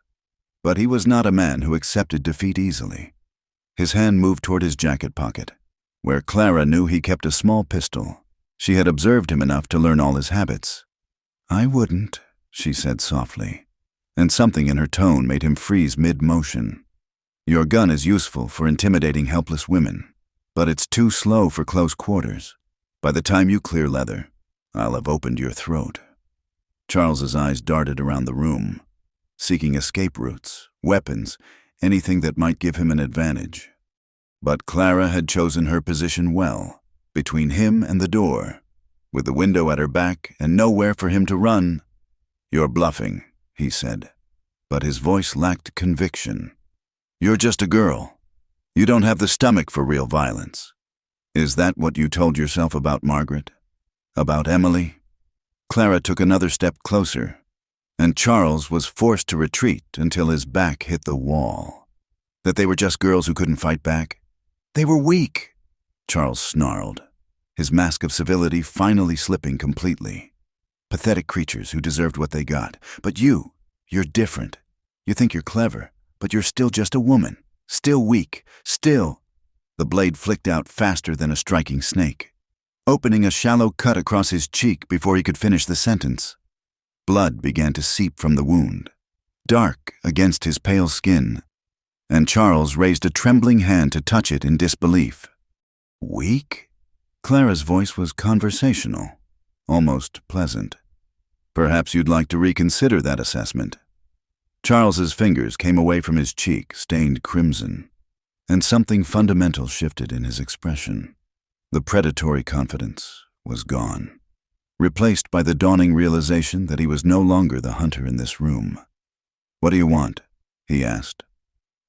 But he was not a man who accepted defeat easily. His hand moved toward his jacket pocket, where Clara knew he kept a small pistol. She had observed him enough to learn all his habits. "I wouldn't," she said softly, and something in her tone made him freeze mid-motion. "Your gun is useful for intimidating helpless women, but it's too slow for close quarters. By the time you clear leather, I'll have opened your throat." Charles's eyes darted around the room, seeking escape routes, weapons, anything that might give him an advantage. But Clara had chosen her position well, between him and the door, with the window at her back and nowhere for him to run. "You're bluffing," he said, but his voice lacked conviction. "You're just a girl. You don't have the stomach for real violence. Is that what you told yourself about Margaret? About Emily?" Clara took another step closer, and Charles was forced to retreat until his back hit the wall. That they were just girls who couldn't fight back? "They were weak," Charles snarled, his mask of civility finally slipping completely. "Pathetic creatures who deserved what they got. But you're different. You think you're clever, but you're still just a woman. Still weak. Still—" The blade flicked out faster than a striking snake, opening a shallow cut across his cheek before he could finish the sentence. Blood began to seep from the wound, dark against his pale skin, and Charles raised a trembling hand to touch it in disbelief. "Weak?" Clara's voice was conversational, almost pleasant. "Perhaps you'd like to reconsider that assessment." Charles's fingers came away from his cheek, stained crimson, and something fundamental shifted in his expression. The predatory confidence was gone, replaced by the dawning realization that he was no longer the hunter in this room. "What do you want?" he asked,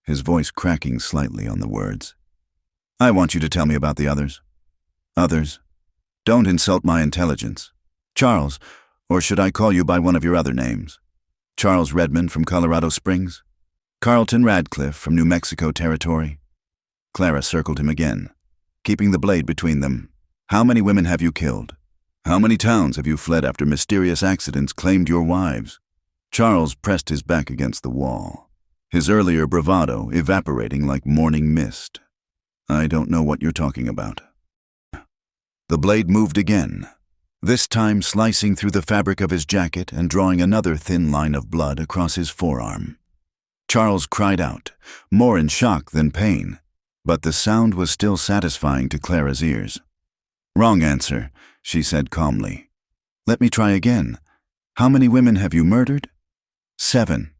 his voice cracking slightly on the words. "I want you to tell me about the others." "Others? Don't insult my intelligence. Charles, or should I call you by one of your other names? Charles Redmond from Colorado Springs? Carlton Radcliffe from New Mexico Territory?" Clara circled him again, keeping the blade between them. "How many women have you killed? How many towns have you fled after mysterious accidents claimed your wives?" Charles pressed his back against the wall, his earlier bravado evaporating like morning mist. "I don't know what you're talking about." The blade moved again, this time slicing through the fabric of his jacket and drawing another thin line of blood across his forearm. Charles cried out, more in shock than pain, but the sound was still satisfying to Clara's ears. "Wrong answer," she said calmly. "Let me try again. How many women have you murdered?" "7,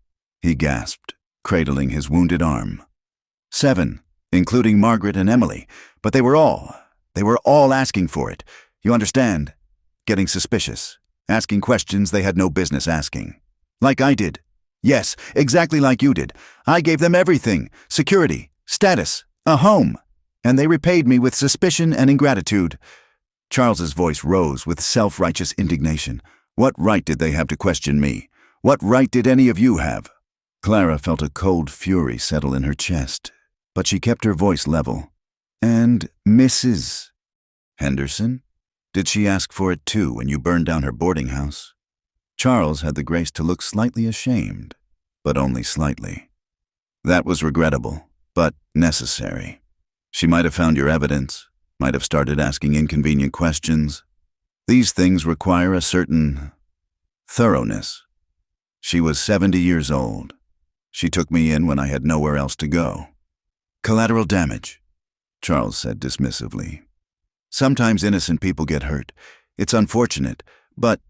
he gasped, cradling his wounded arm. "7, including Margaret and Emily, but they were all asking for it. You understand? Getting suspicious, asking questions they had no business asking. Like I did. Yes, exactly like you did. I gave them everything, security, status, a home, and they repaid me with suspicion and ingratitude." Charles's voice rose with self-righteous indignation. "What right did they have to question me? What right did any of you have?" Clara felt a cold fury settle in her chest, but she kept her voice level. "And Mrs. Henderson? Did she ask for it too when you burned down her boarding house?" Charles had the grace to look slightly ashamed, but only slightly. "That was regrettable, but necessary. She might have found your evidence, might have started asking inconvenient questions. These things require a certain thoroughness. She was 70 years old. She took me in when I had nowhere else to go." "Collateral damage," Charles said dismissively. "Sometimes innocent people get hurt. It's unfortunate, but—"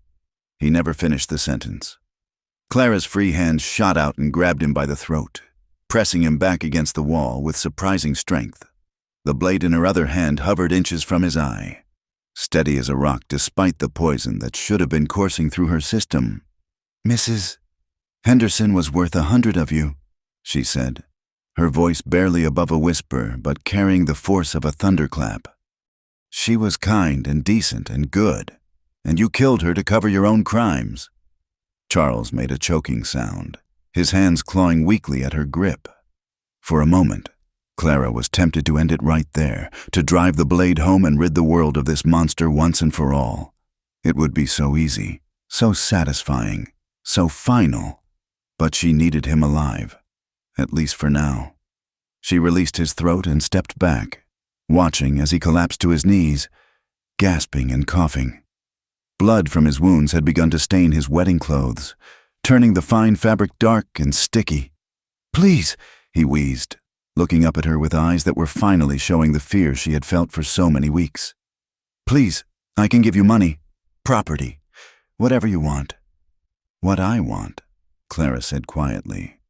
He never finished the sentence. Clara's free hand shot out and grabbed him by the throat, pressing him back against the wall with surprising strength. The blade in her other hand hovered inches from his eye, steady as a rock despite the poison that should have been coursing through her system. "Mrs. Henderson was worth 100 of you," she said, her voice barely above a whisper but carrying the force of a thunderclap. "She was kind and decent and good, and you killed her to cover your own crimes." Charles made a choking sound, his hands clawing weakly at her grip. For a moment, Clara was tempted to end it right there, to drive the blade home and rid the world of this monster once and for all. It would be so easy, so satisfying, so final. But she needed him alive, at least for now. She released his throat and stepped back, watching as he collapsed to his knees, gasping and coughing. Blood from his wounds had begun to stain his wedding clothes, turning the fine fabric dark and sticky. "Please," he wheezed, looking up at her with eyes that were finally showing the fear she had felt for so many weeks. "Please, I can give you money, property, whatever you want." "What I want," Clara said quietly,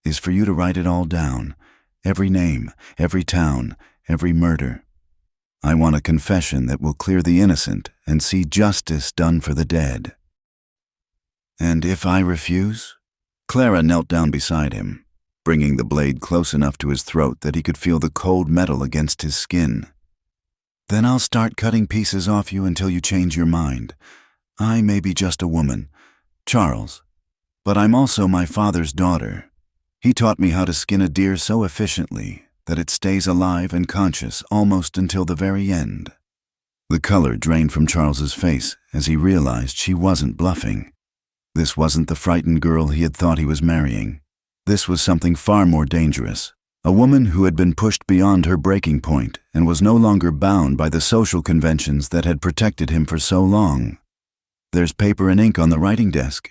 "is for you to write it all down, every name, every town, every murder. I want a confession that will clear the innocent and see justice done for the dead." "And if I refuse?" Clara knelt down beside him, bringing the blade close enough to his throat that he could feel the cold metal against his skin. "Then I'll start cutting pieces off you until you change your mind. I may be just a woman, Charles, but I'm also my father's daughter. He taught me how to skin a deer so efficiently that it stays alive and conscious almost until the very end." The color drained from Charles's face as he realized she wasn't bluffing. This wasn't the frightened girl he had thought he was marrying. This was something far more dangerous, a woman who had been pushed beyond her breaking point and was no longer bound by the social conventions that had protected him for so long. "There's paper and ink on the writing desk,"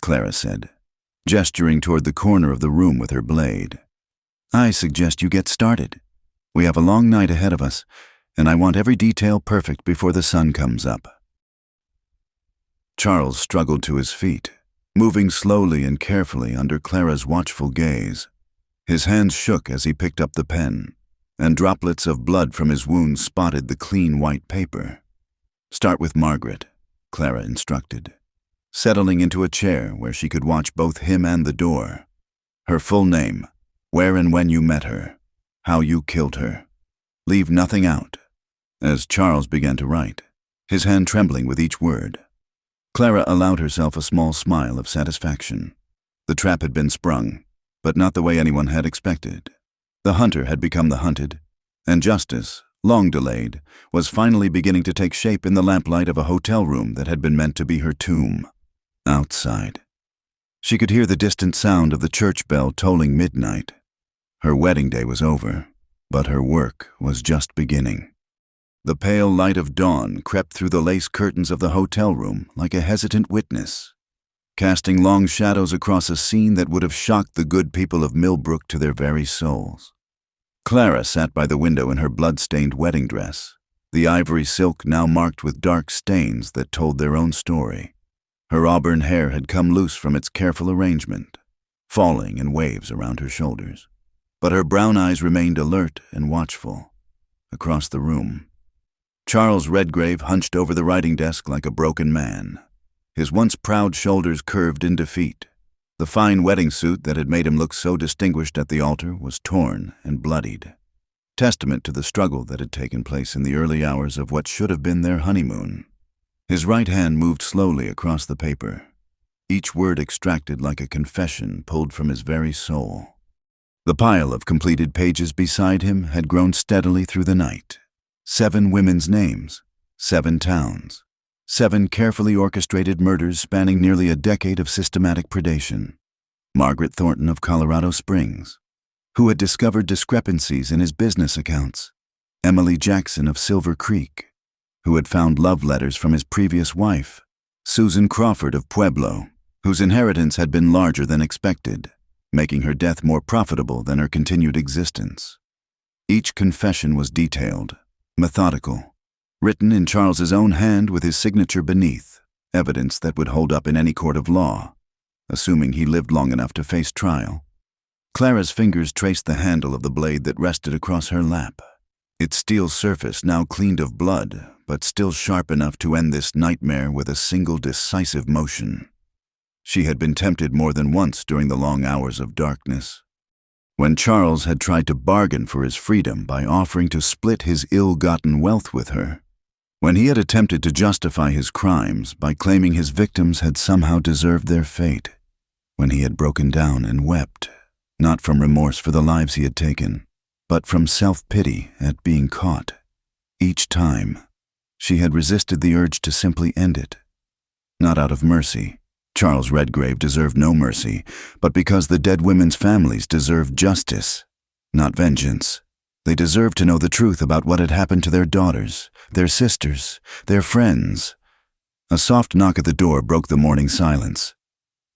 Clara said, gesturing toward the corner of the room with her blade. "I suggest you get started. We have a long night ahead of us, and I want every detail perfect before the sun comes up." Charles struggled to his feet, moving slowly and carefully under Clara's watchful gaze. His hands shook as he picked up the pen, and droplets of blood from his wounds spotted the clean white paper. "Start with Margaret," Clara instructed, settling into a chair where she could watch both him and the door. "Her full name, where and when you met her, how you killed her. Leave nothing out." As Charles began to write, his hand trembling with each word, Clara allowed herself a small smile of satisfaction. The trap had been sprung, but not the way anyone had expected. The hunter had become the hunted, and justice, long delayed, was finally beginning to take shape in the lamplight of a hotel room that had been meant to be her tomb. Outside. She could hear the distant sound of the church bell tolling midnight. Her wedding day was over, but her work was just beginning. The pale light of dawn crept through the lace curtains of the hotel room like a hesitant witness, casting long shadows across a scene that would have shocked the good people of Millbrook to their very souls. Clara sat by the window in her blood-stained wedding dress, the ivory silk now marked with dark stains that told their own story. Her auburn hair had come loose from its careful arrangement, falling in waves around her shoulders. But her brown eyes remained alert and watchful. Across the room, Charles Redgrave hunched over the writing desk like a broken man. His once proud shoulders curved in defeat. The fine wedding suit that had made him look so distinguished at the altar was torn and bloodied, testament to the struggle that had taken place in the early hours of what should have been their honeymoon. His right hand moved slowly across the paper, each word extracted like a confession pulled from his very soul. The pile of completed pages beside him had grown steadily through the night. 7 women's names, 7 towns, 7 carefully orchestrated murders spanning nearly a decade of systematic predation. Margaret Thornton of Colorado Springs, who had discovered discrepancies in his business accounts. Emily Jackson of Silver Creek, who had found love letters from his previous wife. Susan Crawford of Pueblo, whose inheritance had been larger than expected, making her death more profitable than her continued existence. Each confession was detailed, methodical, written in Charles's own hand with his signature beneath, evidence that would hold up in any court of law, assuming he lived long enough to face trial. Clara's fingers traced the handle of the blade that rested across her lap, its steel surface now cleaned of blood, but still sharp enough to end this nightmare with a single decisive motion. She had been tempted more than once during the long hours of darkness, when Charles had tried to bargain for his freedom by offering to split his ill-gotten wealth with her, when he had attempted to justify his crimes by claiming his victims had somehow deserved their fate, when he had broken down and wept, not from remorse for the lives he had taken, but from self-pity at being caught. Each time, she had resisted the urge to simply end it. Not out of mercy. Charles Redgrave deserved no mercy, but because the dead women's families deserved justice, not vengeance. They deserved to know the truth about what had happened to their daughters, their sisters, their friends. A soft knock at the door broke the morning silence.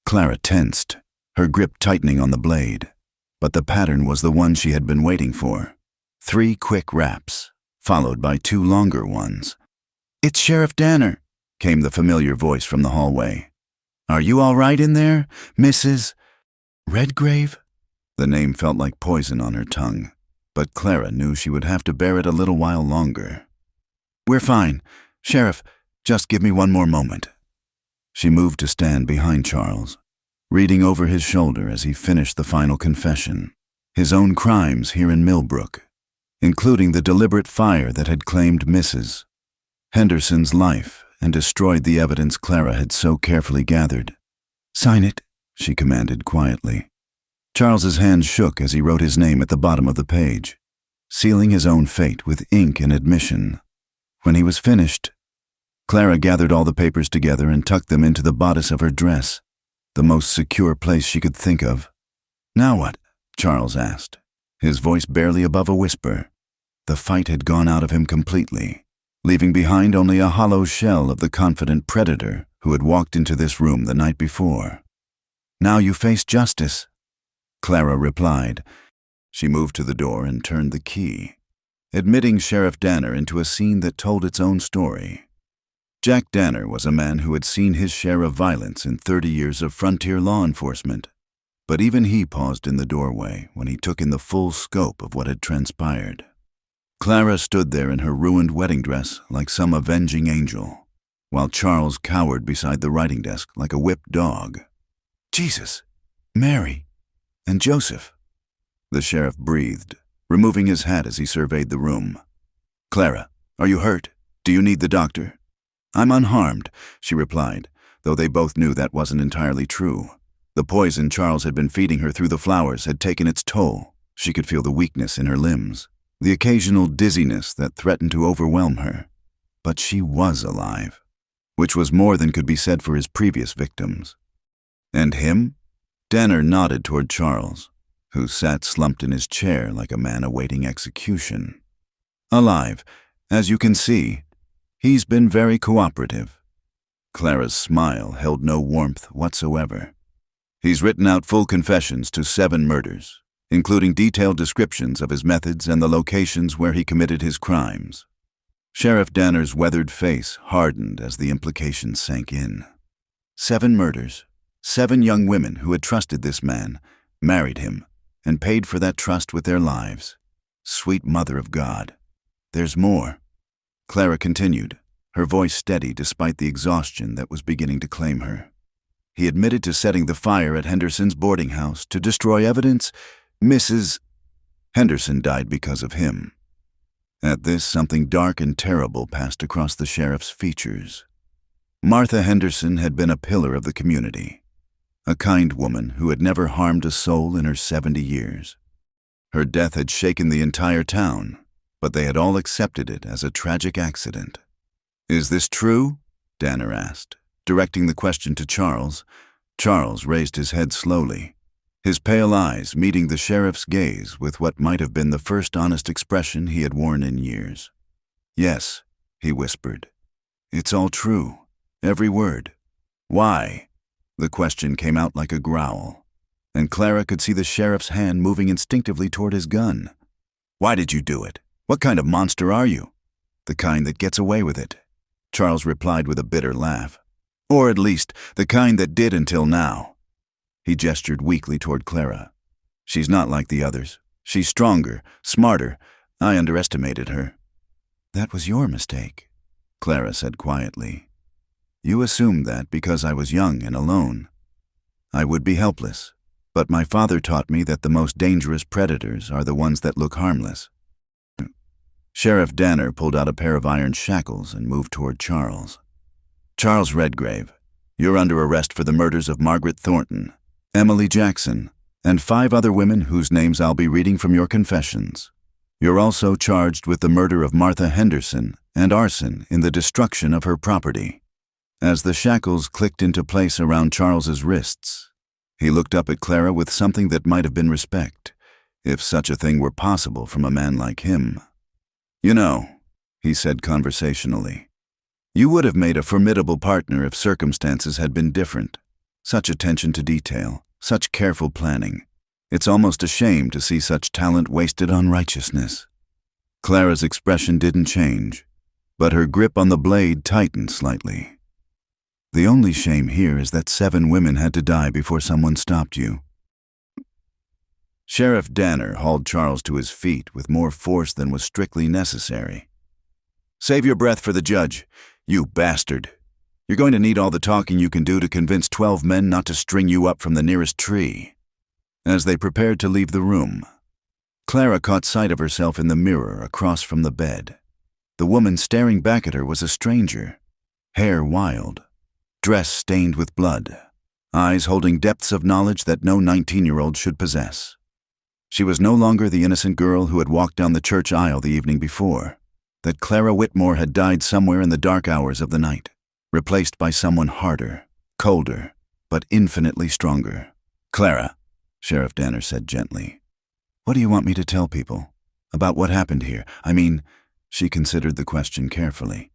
Clara tensed, her grip tightening on the blade, but the pattern was the one she had been waiting for. 3 quick raps, followed by 2 longer ones. "It's Sheriff Danner," came the familiar voice from the hallway. "Are you all right in there, Mrs. Redgrave?" The name felt like poison on her tongue, but Clara knew she would have to bear it a little while longer. "We're fine. Sheriff, just give me one more moment." She moved to stand behind Charles, reading over his shoulder as he finished the final confession. His own crimes here in Millbrook, including the deliberate fire that had claimed Mrs. Henderson's life and destroyed the evidence Clara had so carefully gathered. "Sign it," she commanded quietly. Charles's hands shook as he wrote his name at the bottom of the page, sealing his own fate with ink and admission. When he was finished, Clara gathered all the papers together and tucked them into the bodice of her dress, the most secure place she could think of. "Now what?" Charles asked, his voice barely above a whisper. The fight had gone out of him completely, leaving behind only a hollow shell of the confident predator who had walked into this room the night before. "Now you face justice," Clara replied. She moved to the door and turned the key, admitting Sheriff Danner into a scene that told its own story. Jack Danner was a man who had seen his share of violence in 30 years of frontier law enforcement, but even he paused in the doorway when he took in the full scope of what had transpired. Clara stood there in her ruined wedding dress like some avenging angel, while Charles cowered beside the writing desk like a whipped dog. "Jesus, Mary, and Joseph," the sheriff breathed, removing his hat as he surveyed the room. "Clara, are you hurt? Do you need the doctor?" "I'm unharmed," she replied, though they both knew that wasn't entirely true. The poison Charles had been feeding her through the flowers had taken its toll. She could feel the weakness in her limbs, the occasional dizziness that threatened to overwhelm her. But she was alive, which was more than could be said for his previous victims. "And him?" Danner nodded toward Charles, who sat slumped in his chair like a man awaiting execution. Alive, as you can see, he's been very cooperative. Clara's smile held no warmth whatsoever. He's written out full confessions to 7 murders, including detailed descriptions of his methods and the locations where he committed his crimes. Sheriff Danner's weathered face hardened as the implications sank in. 7 murders, 7 young women who had trusted this man, married him, and paid for that trust with their lives. Sweet Mother of God. There's more. Clara continued, her voice steady despite the exhaustion that was beginning to claim her. He admitted to setting the fire at Henderson's boarding house to destroy evidence. Mrs. Henderson died because of him. At this, something dark and terrible passed across the sheriff's features. Martha Henderson had been a pillar of the community, a kind woman who had never harmed a soul in her 70 years. Her death had shaken the entire town, but they had all accepted it as a tragic accident. "Is this true?" Danner asked, directing the question to Charles. Charles raised his head slowly, his pale eyes meeting the sheriff's gaze with what might have been the first honest expression he had worn in years. "Yes," he whispered. "It's all true, every word." "Why?" The question came out like a growl, and Clara could see the sheriff's hand moving instinctively toward his gun. "Why did you do it? What kind of monster are you?" "The kind that gets away with it," Charles replied with a bitter laugh. "Or at least, the kind that did until now." He gestured weakly toward Clara. "She's not like the others. She's stronger, smarter. I underestimated her." "That was your mistake," Clara said quietly. "You assumed that because I was young and alone. I would be helpless, but my father taught me that the most dangerous predators are the ones that look harmless." Sheriff Danner pulled out a pair of iron shackles and moved toward Charles. "Charles Redgrave, you're under arrest for the murders of Margaret Thornton, Emily Jackson, and 5 other women whose names I'll be reading from your confessions. You're also charged with the murder of Martha Henderson and arson in the destruction of her property." As the shackles clicked into place around Charles's wrists, he looked up at Clara with something that might have been respect, if such a thing were possible from a man like him. "You know," he said conversationally, "you would have made a formidable partner if circumstances had been different. Such attention to detail, such careful planning. It's almost a shame to see such talent wasted on righteousness." Clara's expression didn't change, but her grip on the blade tightened slightly. "The only shame here is that 7 women had to die before someone stopped you." Sheriff Danner hauled Charles to his feet with more force than was strictly necessary. "Save your breath for the judge, you bastard. You're going to need all the talking you can do to convince 12 men not to string you up from the nearest tree." As they prepared to leave the room, Clara caught sight of herself in the mirror across from the bed. The woman staring back at her was a stranger, hair wild, dress stained with blood, eyes holding depths of knowledge that no 19-year-old should possess. She was no longer the innocent girl who had walked down the church aisle the evening before. That Clara Whitmore had died somewhere in the dark hours of the night, replaced by someone harder, colder, but infinitely stronger. "Clara," Sheriff Danner said gently, "what do you want me to tell people? About what happened here? I mean," she considered the question carefully.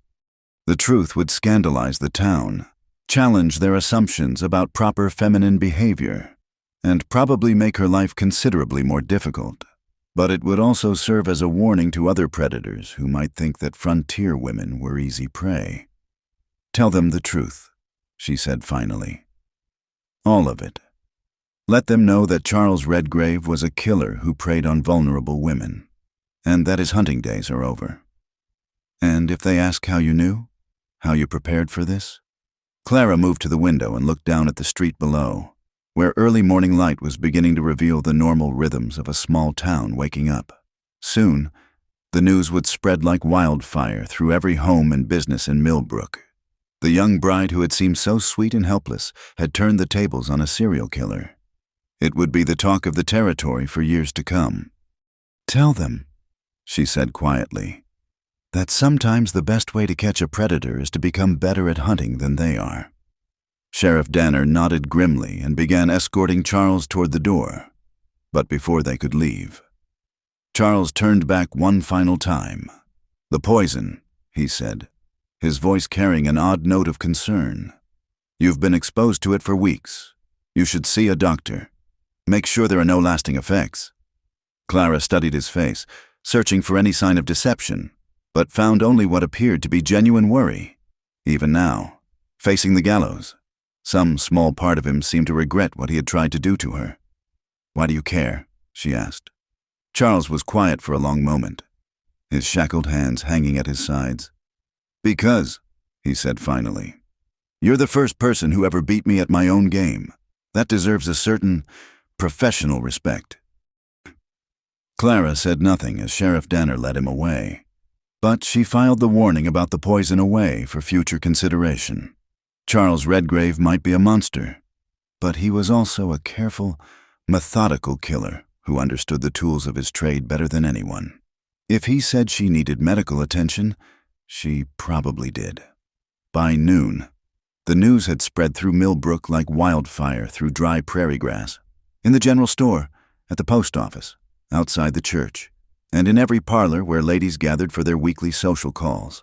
"The truth would scandalize the town, challenge their assumptions about proper feminine behavior, and probably make her life considerably more difficult. But it would also serve as a warning to other predators who might think that frontier women were easy prey." "Tell them the truth," she said finally. "All of it. Let them know that Charles Redgrave was a killer who preyed on vulnerable women, and that his hunting days are over. And if they ask how you knew, how you prepared for this?" Clara moved to the window and looked down at the street below, where early morning light was beginning to reveal the normal rhythms of a small town waking up. Soon, the news would spread like wildfire through every home and business in Millbrook. The young bride who had seemed so sweet and helpless had turned the tables on a serial killer. It would be the talk of the territory for years to come. "Tell them," she said quietly, "that sometimes the best way to catch a predator is to become better at hunting than they are." Sheriff Danner nodded grimly and began escorting Charles toward the door. But before they could leave, Charles turned back one final time. "The poison," he said, his voice carrying an odd note of concern. "You've been exposed to it for weeks. You should see a doctor. Make sure there are no lasting effects." Clara studied his face, searching for any sign of deception, but found only what appeared to be genuine worry. Even now, facing the gallows, some small part of him seemed to regret what he had tried to do to her. "Why do you care?" she asked. Charles was quiet for a long moment, his shackled hands hanging at his sides. "Because," he said finally, "you're the first person who ever beat me at my own game. That deserves a certain professional respect." Clara said nothing as Sheriff Danner led him away, but she filed the warning about the poison away for future consideration. Charles Redgrave might be a monster, but he was also a careful, methodical killer who understood the tools of his trade better than anyone. If he said she needed medical attention, she probably did. By noon, the news had spread through Millbrook like wildfire through dry prairie grass, in the general store, at the post office, outside the church, and in every parlor where ladies gathered for their weekly social calls.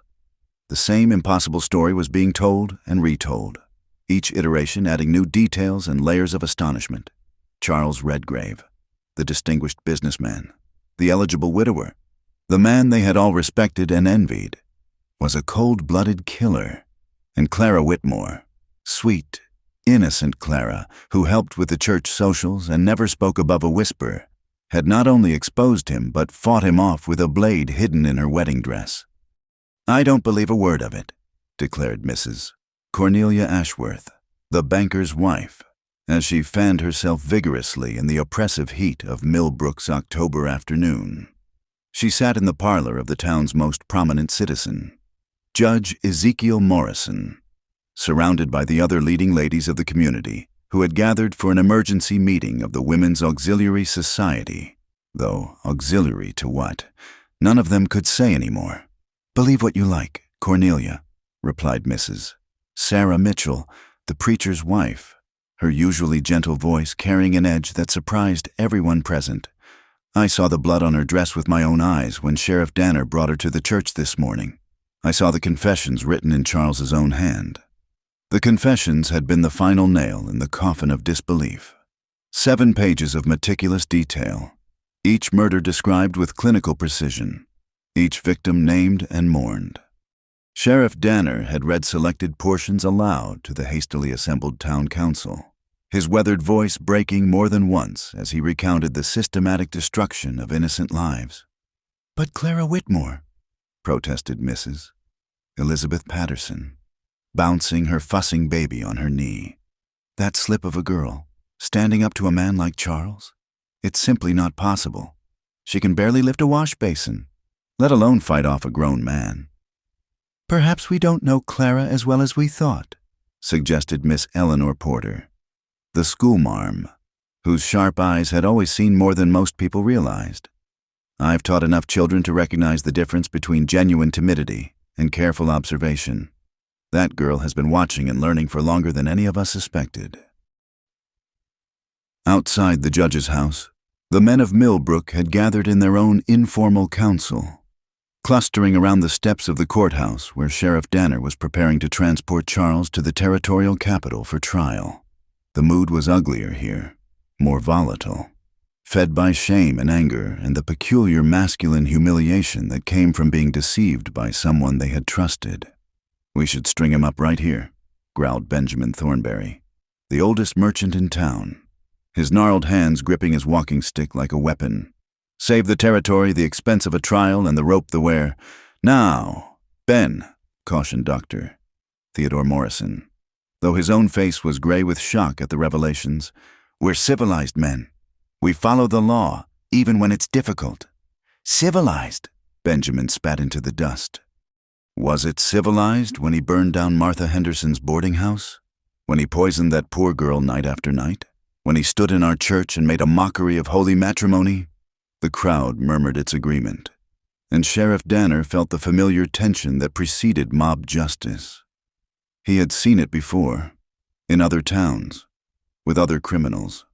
The same impossible story was being told and retold, each iteration adding new details and layers of astonishment. Charles Redgrave, the distinguished businessman, the eligible widower, the man they had all respected and envied, was a cold-blooded killer. And Clara Whitmore, sweet, innocent Clara, who helped with the church socials and never spoke above a whisper, had not only exposed him but fought him off with a blade hidden in her wedding dress. "I don't believe a word of it," declared Mrs. Cornelia Ashworth, the banker's wife, as she fanned herself vigorously in the oppressive heat of Millbrook's October afternoon. She sat in the parlor of the town's most prominent citizen, Judge Ezekiel Morrison, surrounded by the other leading ladies of the community who had gathered for an emergency meeting of the Women's Auxiliary Society, though auxiliary to what, none of them could say anymore. "Believe what you like, Cornelia," replied Mrs. Sarah Mitchell, the preacher's wife, her usually gentle voice carrying an edge that surprised everyone present. "I saw the blood on her dress with my own eyes when Sheriff Danner brought her to the church this morning. I saw the confessions written in Charles's own hand." The confessions had been the final nail in the coffin of disbelief. 7 pages of meticulous detail, each murder described with clinical precision, each victim named and mourned. Sheriff Danner had read selected portions aloud to the hastily assembled town council, his weathered voice breaking more than once as he recounted the systematic destruction of innocent lives. "But Clara Whitmore," protested Mrs. Elizabeth Patterson, bouncing her fussing baby on her knee. "That slip of a girl, standing up to a man like Charles? It's simply not possible. She can barely lift a wash basin, let alone fight off a grown man." "Perhaps we don't know Clara as well as we thought," suggested Miss Eleanor Porter, the schoolmarm, whose sharp eyes had always seen more than most people realized. "I've taught enough children to recognize the difference between genuine timidity and careful observation. That girl has been watching and learning for longer than any of us suspected." Outside the judge's house, the men of Millbrook had gathered in their own informal council, clustering around the steps of the courthouse where Sheriff Danner was preparing to transport Charles to the territorial capital for trial. The mood was uglier here, more volatile, fed by shame and anger and the peculiar masculine humiliation that came from being deceived by someone they had trusted. "We should string him up right here," growled Benjamin Thornberry, the oldest merchant in town, his gnarled hands gripping his walking stick like a weapon. "Save the territory, the expense of a trial, and the rope the wear. Now, Ben," cautioned Dr. Theodore Morrison, though his own face was gray with shock at the revelations. "We're civilized men. We follow the law, even when it's difficult." "Civilized?" Benjamin spat into the dust. Was it civilized when he burned down Martha Henderson's boarding house? When he poisoned that poor girl night after night? When he stood in our church and made a mockery of holy matrimony? The crowd murmured its agreement, and Sheriff Danner felt the familiar tension that preceded mob justice. He had seen it before, in other towns, with other criminals.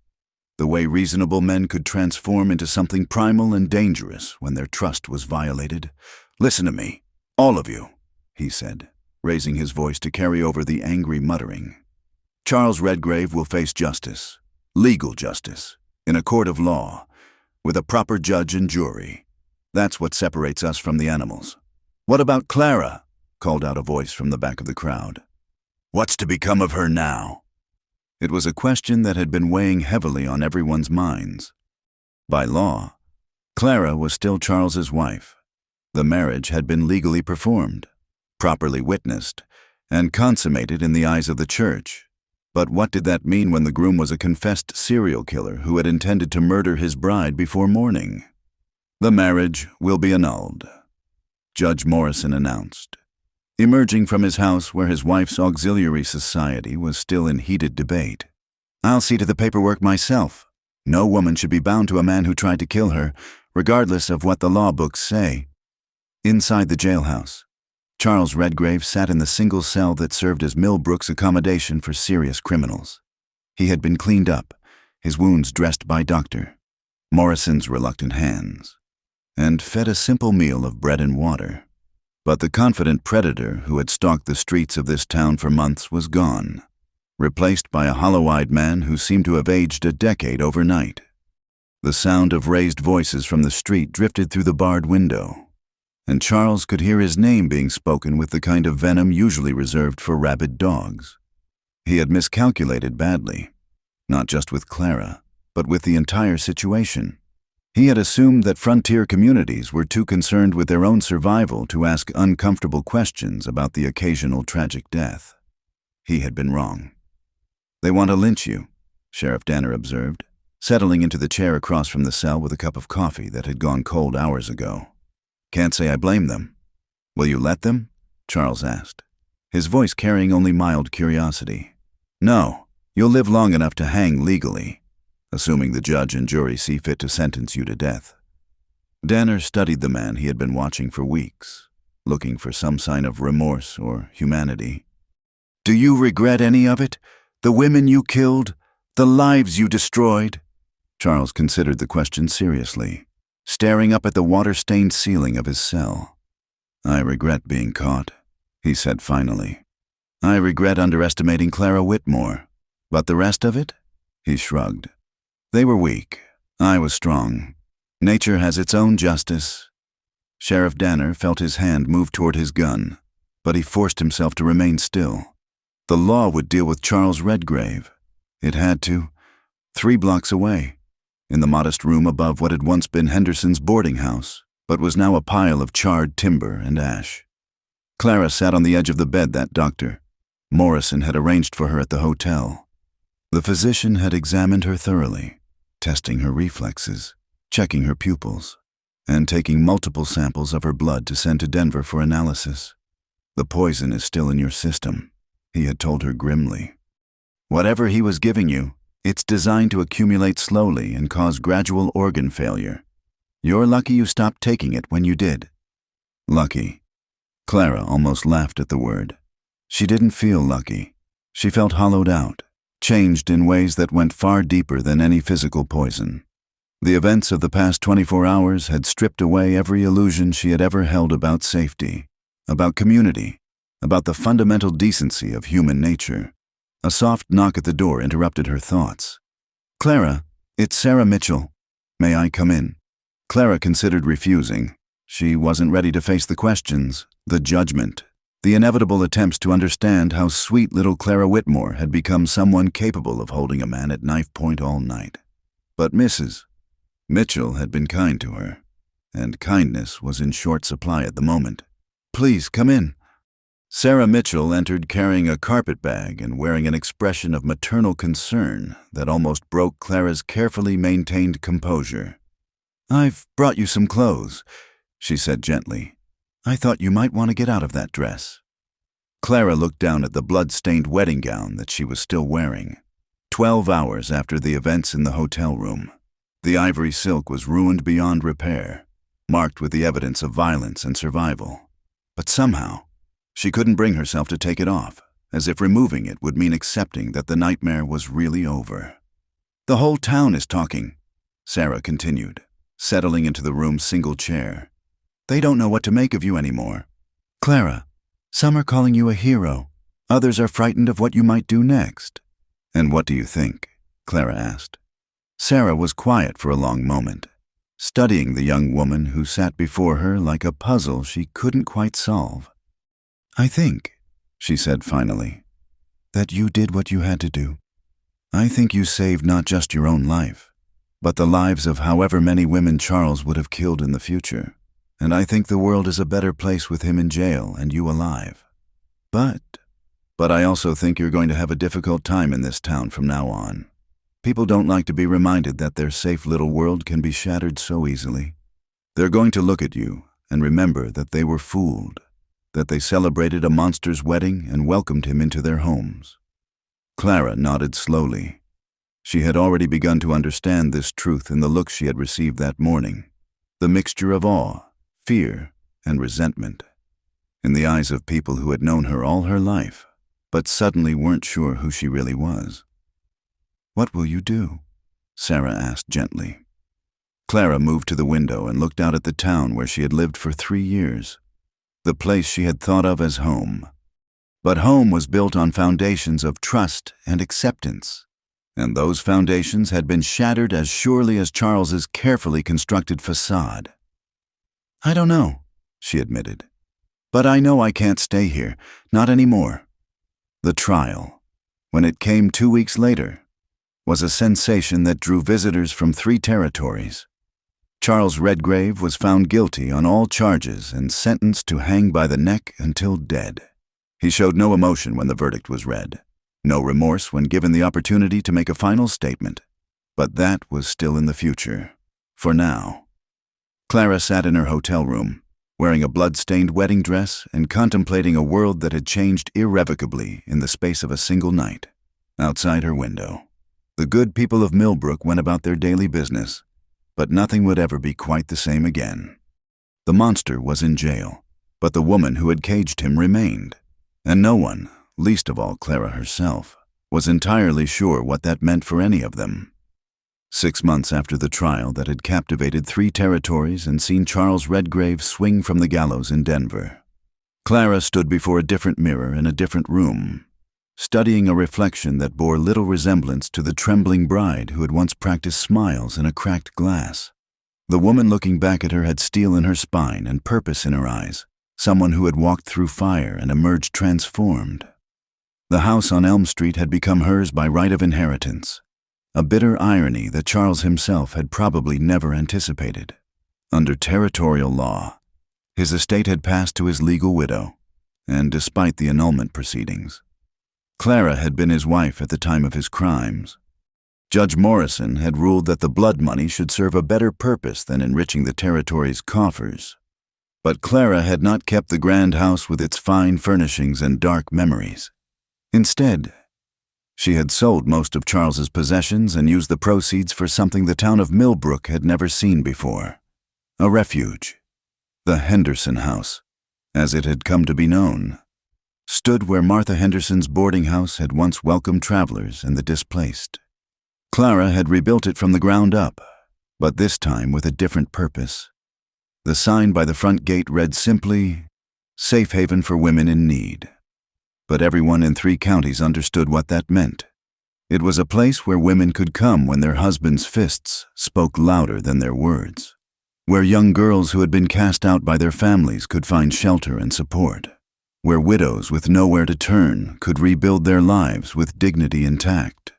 The way reasonable men could transform into something primal and dangerous when their trust was violated. "Listen to me, all of you," he said, raising his voice to carry over the angry muttering. "Charles Redgrave will face justice, legal justice, in a court of law, with a proper judge and jury. That's what separates us from the animals." "What about Clara?" called out a voice from the back of the crowd. "What's to become of her now?" It was a question that had been weighing heavily on everyone's minds. By law, Clara was still Charles's wife. The marriage had been legally performed, properly witnessed, and consummated in the eyes of the church. But what did that mean when the groom was a confessed serial killer who had intended to murder his bride before mourning? "The marriage will be annulled," Judge Morrison announced, emerging from his house where his wife's auxiliary society was still in heated debate. "I'll see to the paperwork myself. No woman should be bound to a man who tried to kill her, regardless of what the law books say." Inside the jailhouse, Charles Redgrave sat in the single cell that served as Millbrook's accommodation for serious criminals. He had been cleaned up, his wounds dressed by Dr. Morrison's reluctant hands, and fed a simple meal of bread and water. But the confident predator who had stalked the streets of this town for months was gone, replaced by a hollow-eyed man who seemed to have aged a decade overnight. The sound of raised voices from the street drifted through the barred window, and Charles could hear his name being spoken with the kind of venom usually reserved for rabid dogs. He had miscalculated badly, not just with Clara, but with the entire situation. He had assumed that frontier communities were too concerned with their own survival to ask uncomfortable questions about the occasional tragic death. He had been wrong. "They want to lynch you," Sheriff Danner observed, settling into the chair across from the cell with a cup of coffee that had gone cold hours ago. "Can't say I blame them." "Will you let them?" Charles asked, his voice carrying only mild curiosity. "No, you'll live long enough to hang legally, assuming the judge and jury see fit to sentence you to death." Danner studied the man he had been watching for weeks, looking for some sign of remorse or humanity. "Do you regret any of it? The women you killed? The lives you destroyed?" Charles considered the question seriously, staring up at the water-stained ceiling of his cell. "I regret being caught," he said finally. "I regret underestimating Clara Whitmore. But the rest of it?" He shrugged. "They were weak. I was strong. Nature has its own justice." Sheriff Danner felt his hand move toward his gun, but he forced himself to remain still. The law would deal with Charles Redgrave. It had to. 3 blocks away, in the modest room above what had once been Henderson's boarding house, but was now a pile of charred timber and ash. Clara sat on the edge of the bed that Dr. Morrison had arranged for her at the hotel. The physician had examined her thoroughly, testing her reflexes, checking her pupils, and taking multiple samples of her blood to send to Denver for analysis. "The poison is still in your system," he had told her grimly. "Whatever he was giving you, it's designed to accumulate slowly and cause gradual organ failure. You're lucky you stopped taking it when you did." Lucky. Clara almost laughed at the word. She didn't feel lucky. She felt hollowed out, changed in ways that went far deeper than any physical poison. The events of the past 24 hours had stripped away every illusion she had ever held about safety, about community, about the fundamental decency of human nature. A soft knock at the door interrupted her thoughts. "Clara, it's Sarah Mitchell. May I come in?" Clara considered refusing. She wasn't ready to face the questions, the judgment, the inevitable attempts to understand how sweet little Clara Whitmore had become someone capable of holding a man at knife point all night. But Mrs. Mitchell had been kind to her, and kindness was in short supply at the moment. "Please, come in." Sarah Mitchell entered carrying a carpet bag and wearing an expression of maternal concern that almost broke Clara's carefully maintained composure. "I've brought you some clothes," she said gently. "I thought you might want to get out of that dress." Clara looked down at the blood-stained wedding gown that she was still wearing. 12 hours after the events in the hotel room, the ivory silk was ruined beyond repair, marked with the evidence of violence and survival. But somehow, she couldn't bring herself to take it off. as if removing it would mean accepting that the nightmare was really over. "The whole town is talking," Sarah continued, settling into the room's single chair. "They don't know what to make of you anymore. Clara, some are calling you a hero. Others are frightened of what you might do next." "And what do you think?" Clara asked. Sarah was quiet for a long moment, studying the young woman who sat before her like a puzzle she couldn't quite solve. "I think," she said finally, "that you did what you had to do. I think you saved not just your own life, but the lives of however many women Charles would have killed in the future. And I think the world is a better place with him in jail and you alive. But I also think you're going to have a difficult time in this town from now on. People don't like to be reminded that their safe little world can be shattered so easily. They're going to look at you and remember that they were fooled, that they celebrated a monster's wedding and welcomed him into their homes." Clara nodded slowly. She had already begun to understand this truth in the look she had received that morning, the mixture of awe, fear, and resentment, in the eyes of people who had known her all her life, but suddenly weren't sure who she really was. "What will you do?" Sarah asked gently. Clara moved to the window and looked out at the town where she had lived for 3 years, the place she had thought of as home. But home was built on foundations of trust and acceptance, and those foundations had been shattered as surely as Charles's carefully constructed facade. "I don't know," she admitted, "but I know I can't stay here, not anymore." The trial, when it came 2 weeks later, was a sensation that drew visitors from 3 territories. Charles Redgrave was found guilty on all charges and sentenced to hang by the neck until dead. He showed no emotion when the verdict was read, no remorse when given the opportunity to make a final statement. But that was still in the future, for now. Clara sat in her hotel room, wearing a blood-stained wedding dress and contemplating a world that had changed irrevocably in the space of a single night. Outside her window, the good people of Millbrook went about their daily business, but nothing would ever be quite the same again. The monster was in jail, but the woman who had caged him remained, and no one, least of all Clara herself, was entirely sure what that meant for any of them. 6 months after the trial that had captivated 3 territories and seen Charles Redgrave swing from the gallows in Denver, Clara stood before a different mirror in a different room, studying a reflection that bore little resemblance to the trembling bride who had once practiced smiles in a cracked glass. The woman looking back at her had steel in her spine and purpose in her eyes, someone who had walked through fire and emerged transformed. The house on Elm Street had become hers by right of inheritance, a bitter irony that Charles himself had probably never anticipated. Under territorial law, his estate had passed to his legal widow, and despite the annulment proceedings, Clara had been his wife at the time of his crimes. Judge Morrison had ruled that the blood money should serve a better purpose than enriching the territory's coffers. But Clara had not kept the grand house with its fine furnishings and dark memories. Instead, she had sold most of Charles's possessions and used the proceeds for something the town of Millbrook had never seen before: a refuge. The Henderson House, as it had come to be known, stood where Martha Henderson's boarding house had once welcomed travelers and the displaced. Clara had rebuilt it from the ground up, but this time with a different purpose. The sign by the front gate read simply, "Safe Haven for Women in Need." But everyone in 3 counties understood what that meant. It was a place where women could come when their husbands' fists spoke louder than their words, where young girls who had been cast out by their families could find shelter and support, where widows with nowhere to turn could rebuild their lives with dignity intact,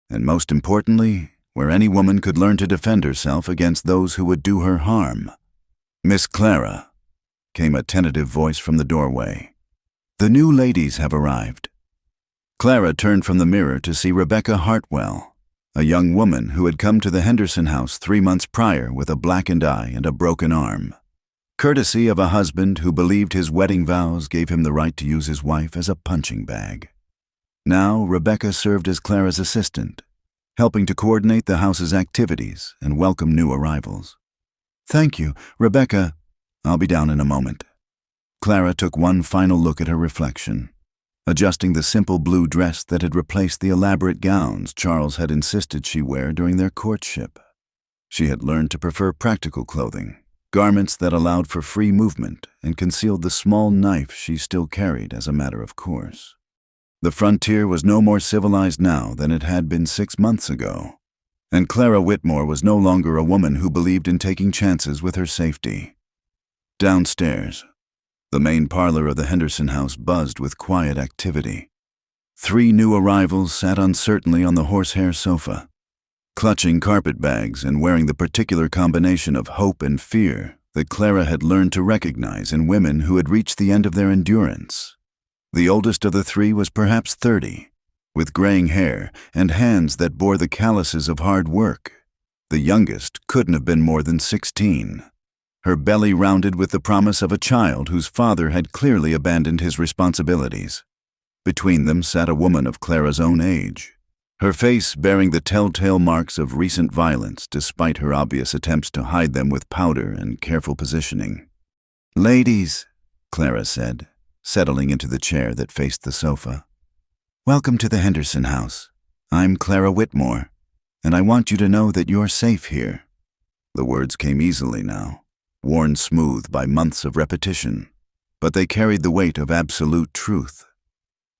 and most importantly, where any woman could learn to defend herself against those who would do her harm. "Miss Clara," came a tentative voice from the doorway. "The new ladies have arrived." Clara turned from the mirror to see Rebecca Hartwell, a young woman who had come to the Henderson house 3 months prior with a blackened eye and a broken arm, courtesy of a husband who believed his wedding vows gave him the right to use his wife as a punching bag. Now Rebecca served as Clara's assistant, helping to coordinate the house's activities and welcome new arrivals. "Thank you, Rebecca. I'll be down in a moment." Clara took one final look at her reflection. adjusting the simple blue dress that had replaced the elaborate gowns Charles had insisted she wear during their courtship. She had learned to prefer practical clothing, garments that allowed for free movement and concealed the small knife she still carried as a matter of course. The frontier was no more civilized now than it had been 6 months ago, and Clara Whitmore was no longer a woman who believed in taking chances with her safety. Downstairs, the main parlor of the Henderson house buzzed with quiet activity. 3 new arrivals sat uncertainly on the horsehair sofa, clutching carpet bags and wearing the particular combination of hope and fear that Clara had learned to recognize in women who had reached the end of their endurance. The oldest of the 3 was perhaps 30, with graying hair and hands that bore the calluses of hard work. The youngest couldn't have been more than 16, her belly rounded with the promise of a child whose father had clearly abandoned his responsibilities. Between them sat a woman of Clara's own age, her face bearing the telltale marks of recent violence despite her obvious attempts to hide them with powder and careful positioning. "Ladies," Clara said, settling into the chair that faced the sofa. "Welcome to the Henderson house. I'm Clara Whitmore, and I want you to know that you're safe here." The words came easily now, worn smooth by months of repetition, but they carried the weight of absolute truth.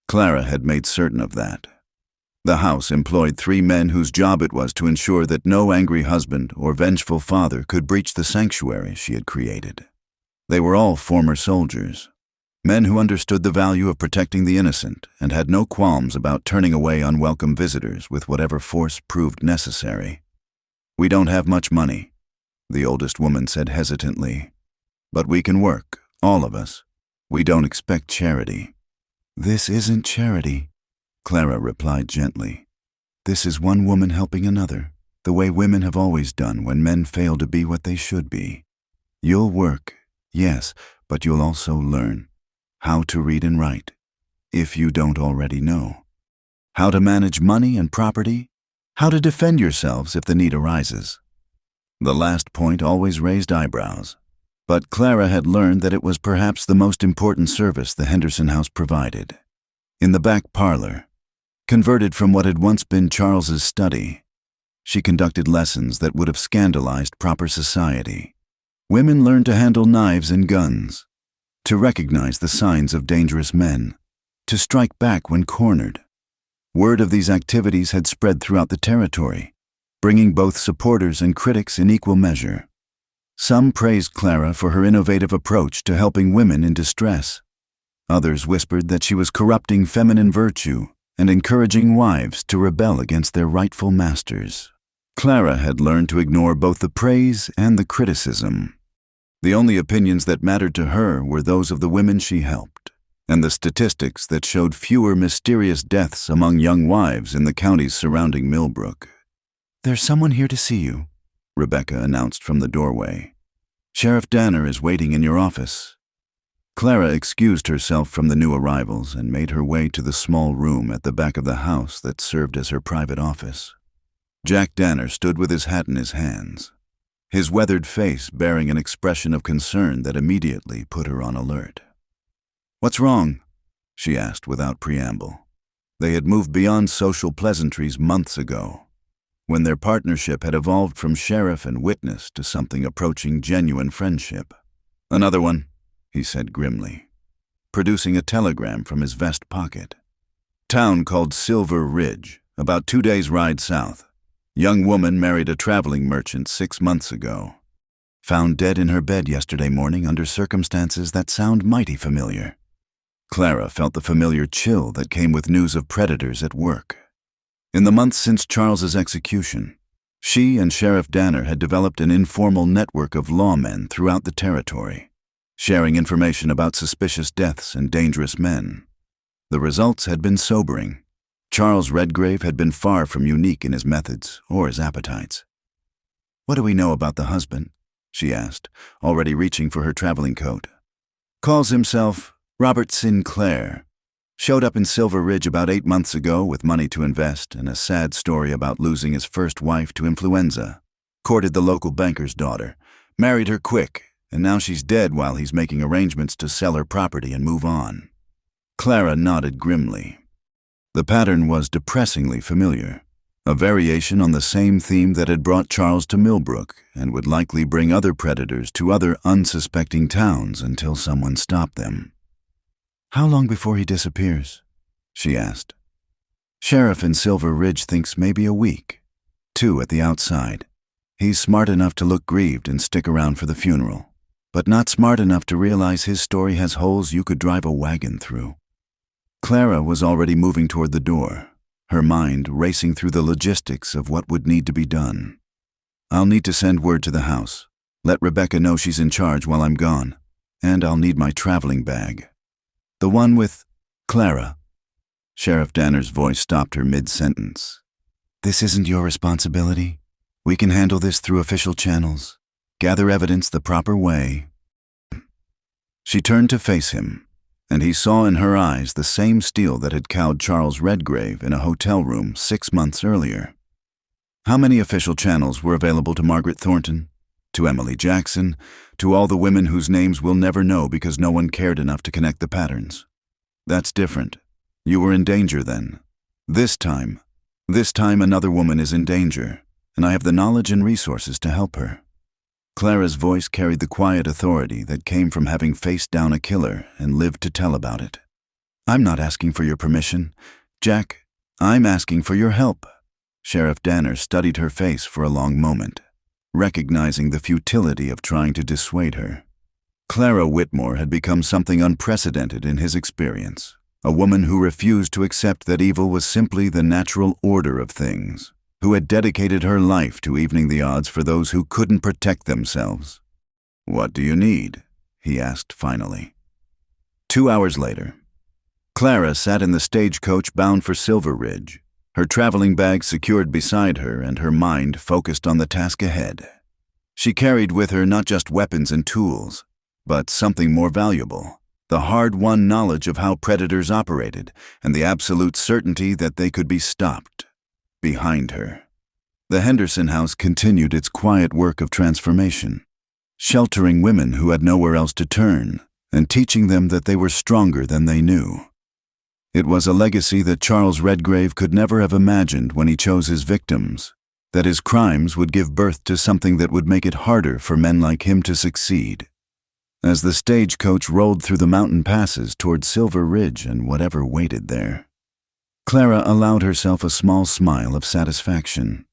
Clara had made certain of that. The house employed 3 men whose job it was to ensure that no angry husband or vengeful father could breach the sanctuary she had created. They were all former soldiers, men who understood the value of protecting the innocent and had no qualms about turning away unwelcome visitors with whatever force proved necessary. "We don't have much money," the oldest woman said hesitantly, "but we can work, all of us. We don't expect charity." "This isn't charity," Clara replied gently. "This is one woman helping another, the way women have always done when men fail to be what they should be. You'll work, yes, but you'll also learn how to read and write, if you don't already know, how to manage money and property, how to defend yourselves if the need arises." The last point always raised eyebrows, but Clara had learned that it was perhaps the most important service the Henderson house provided. In the back parlor, converted from what had once been Charles's study, she conducted lessons that would have scandalized proper society. Women learned to handle knives and guns, to recognize the signs of dangerous men, to strike back when cornered. Word of these activities had spread throughout the territory, bringing both supporters and critics in equal measure. Some praised Clara for her innovative approach to helping women in distress. Others whispered that she was corrupting feminine virtue and encouraging wives to rebel against their rightful masters. Clara had learned to ignore both the praise and the criticism. The only opinions that mattered to her were those of the women she helped, and the statistics that showed fewer mysterious deaths among young wives in the counties surrounding Millbrook. "There's someone here to see you," Rebecca announced from the doorway. "Sheriff Danner is waiting in your office." Clara excused herself from the new arrivals and made her way to the small room at the back of the house that served as her private office. Jack Danner stood with his hat in his hands, his weathered face bearing an expression of concern that immediately put her on alert. "What's wrong?" she asked without preamble. They had moved beyond social pleasantries months ago, when their partnership had evolved from sheriff and witness to something approaching genuine friendship. "Another one," he said grimly, producing a telegram from his vest pocket. "Town called Silver Ridge, about 2 days' ride south. Young woman married a traveling merchant 6 months ago. Found dead in her bed yesterday morning under circumstances that sound mighty familiar." Clara felt the familiar chill that came with news of predators at work. In the months since Charles's execution, she and Sheriff Danner had developed an informal network of lawmen throughout the territory, sharing information about suspicious deaths and dangerous men. The results had been sobering. Charles Redgrave had been far from unique in his methods or his appetites. "What do we know about the husband?" she asked, already reaching for her traveling coat. "Calls himself Robert Sinclair. Showed up in Silver Ridge about 8 months ago with money to invest and a sad story about losing his first wife to influenza. Courted the local banker's daughter, married her quick, and now she's dead while he's making arrangements to sell her property and move on." Clara nodded grimly. The pattern was depressingly familiar, a variation on the same theme that had brought Charles to Millbrook and would likely bring other predators to other unsuspecting towns until someone stopped them. "How long before he disappears?" she asked. "Sheriff in Silver Ridge thinks maybe a week, 2 at the outside. He's smart enough to look grieved and stick around for the funeral, but not smart enough to realize his story has holes you could drive a wagon through." Clara was already moving toward the door, her mind racing through the logistics of what would need to be done. "I'll need to send word to the house. Let Rebecca know she's in charge while I'm gone, and I'll need my traveling bag." "The one with Clara." Sheriff Danner's voice stopped her mid-sentence. "This isn't your responsibility. We can handle this through official channels. Gather evidence the proper way." She turned to face him, and he saw in her eyes the same steel that had cowed Charles Redgrave in a hotel room 6 months earlier. How many official channels were available to Margaret Thornton, to Emily Jackson, to all the women whose names we'll never know because no one cared enough to connect the patterns? That's different. You were in danger then. This time another woman is in danger, and I have the knowledge and resources to help her. Clara's voice carried the quiet authority that came from having faced down a killer and lived to tell about it. "I'm not asking for your permission, Jack. I'm asking for your help." Sheriff Danner studied her face for a long moment, recognizing the futility of trying to dissuade her. Clara Whitmore had become something unprecedented in his experience, a woman who refused to accept that evil was simply the natural order of things, who had dedicated her life to evening the odds for those who couldn't protect themselves. "What do you need?" he asked finally. 2 hours later, Clara sat in the stagecoach bound for Silver Ridge, her traveling bag secured beside her and her mind focused on the task ahead. She carried with her not just weapons and tools, but something more valuable, the hard-won knowledge of how predators operated and the absolute certainty that they could be stopped. Behind her, the Henderson house continued its quiet work of transformation, sheltering women who had nowhere else to turn and teaching them that they were stronger than they knew. It was a legacy that Charles Redgrave could never have imagined when he chose his victims, that his crimes would give birth to something that would make it harder for men like him to succeed. As the stagecoach rolled through the mountain passes toward Silver Ridge and whatever waited there, Clara allowed herself a small smile of satisfaction.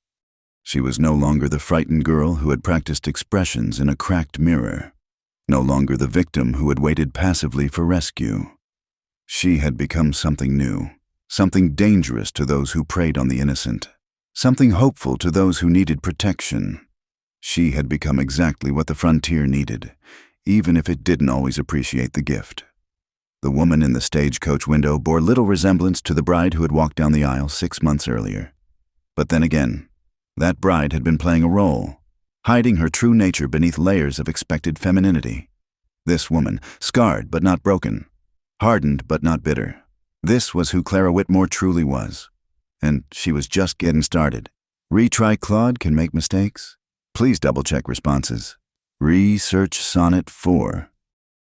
She was no longer the frightened girl who had practiced expressions in a cracked mirror, no longer the victim who had waited passively for rescue. She had become something new, something dangerous to those who preyed on the innocent, something hopeful to those who needed protection. She had become exactly what the frontier needed, even if it didn't always appreciate the gift. The woman in the stagecoach window bore little resemblance to the bride who had walked down the aisle 6 months earlier. But then again, that bride had been playing a role, hiding her true nature beneath layers of expected femininity. This woman, scarred but not broken, hardened but not bitter. This was who Clara Whitmore truly was. And she was just getting started. Retry Claude can make mistakes? Please double-check responses. Research Sonnet 4.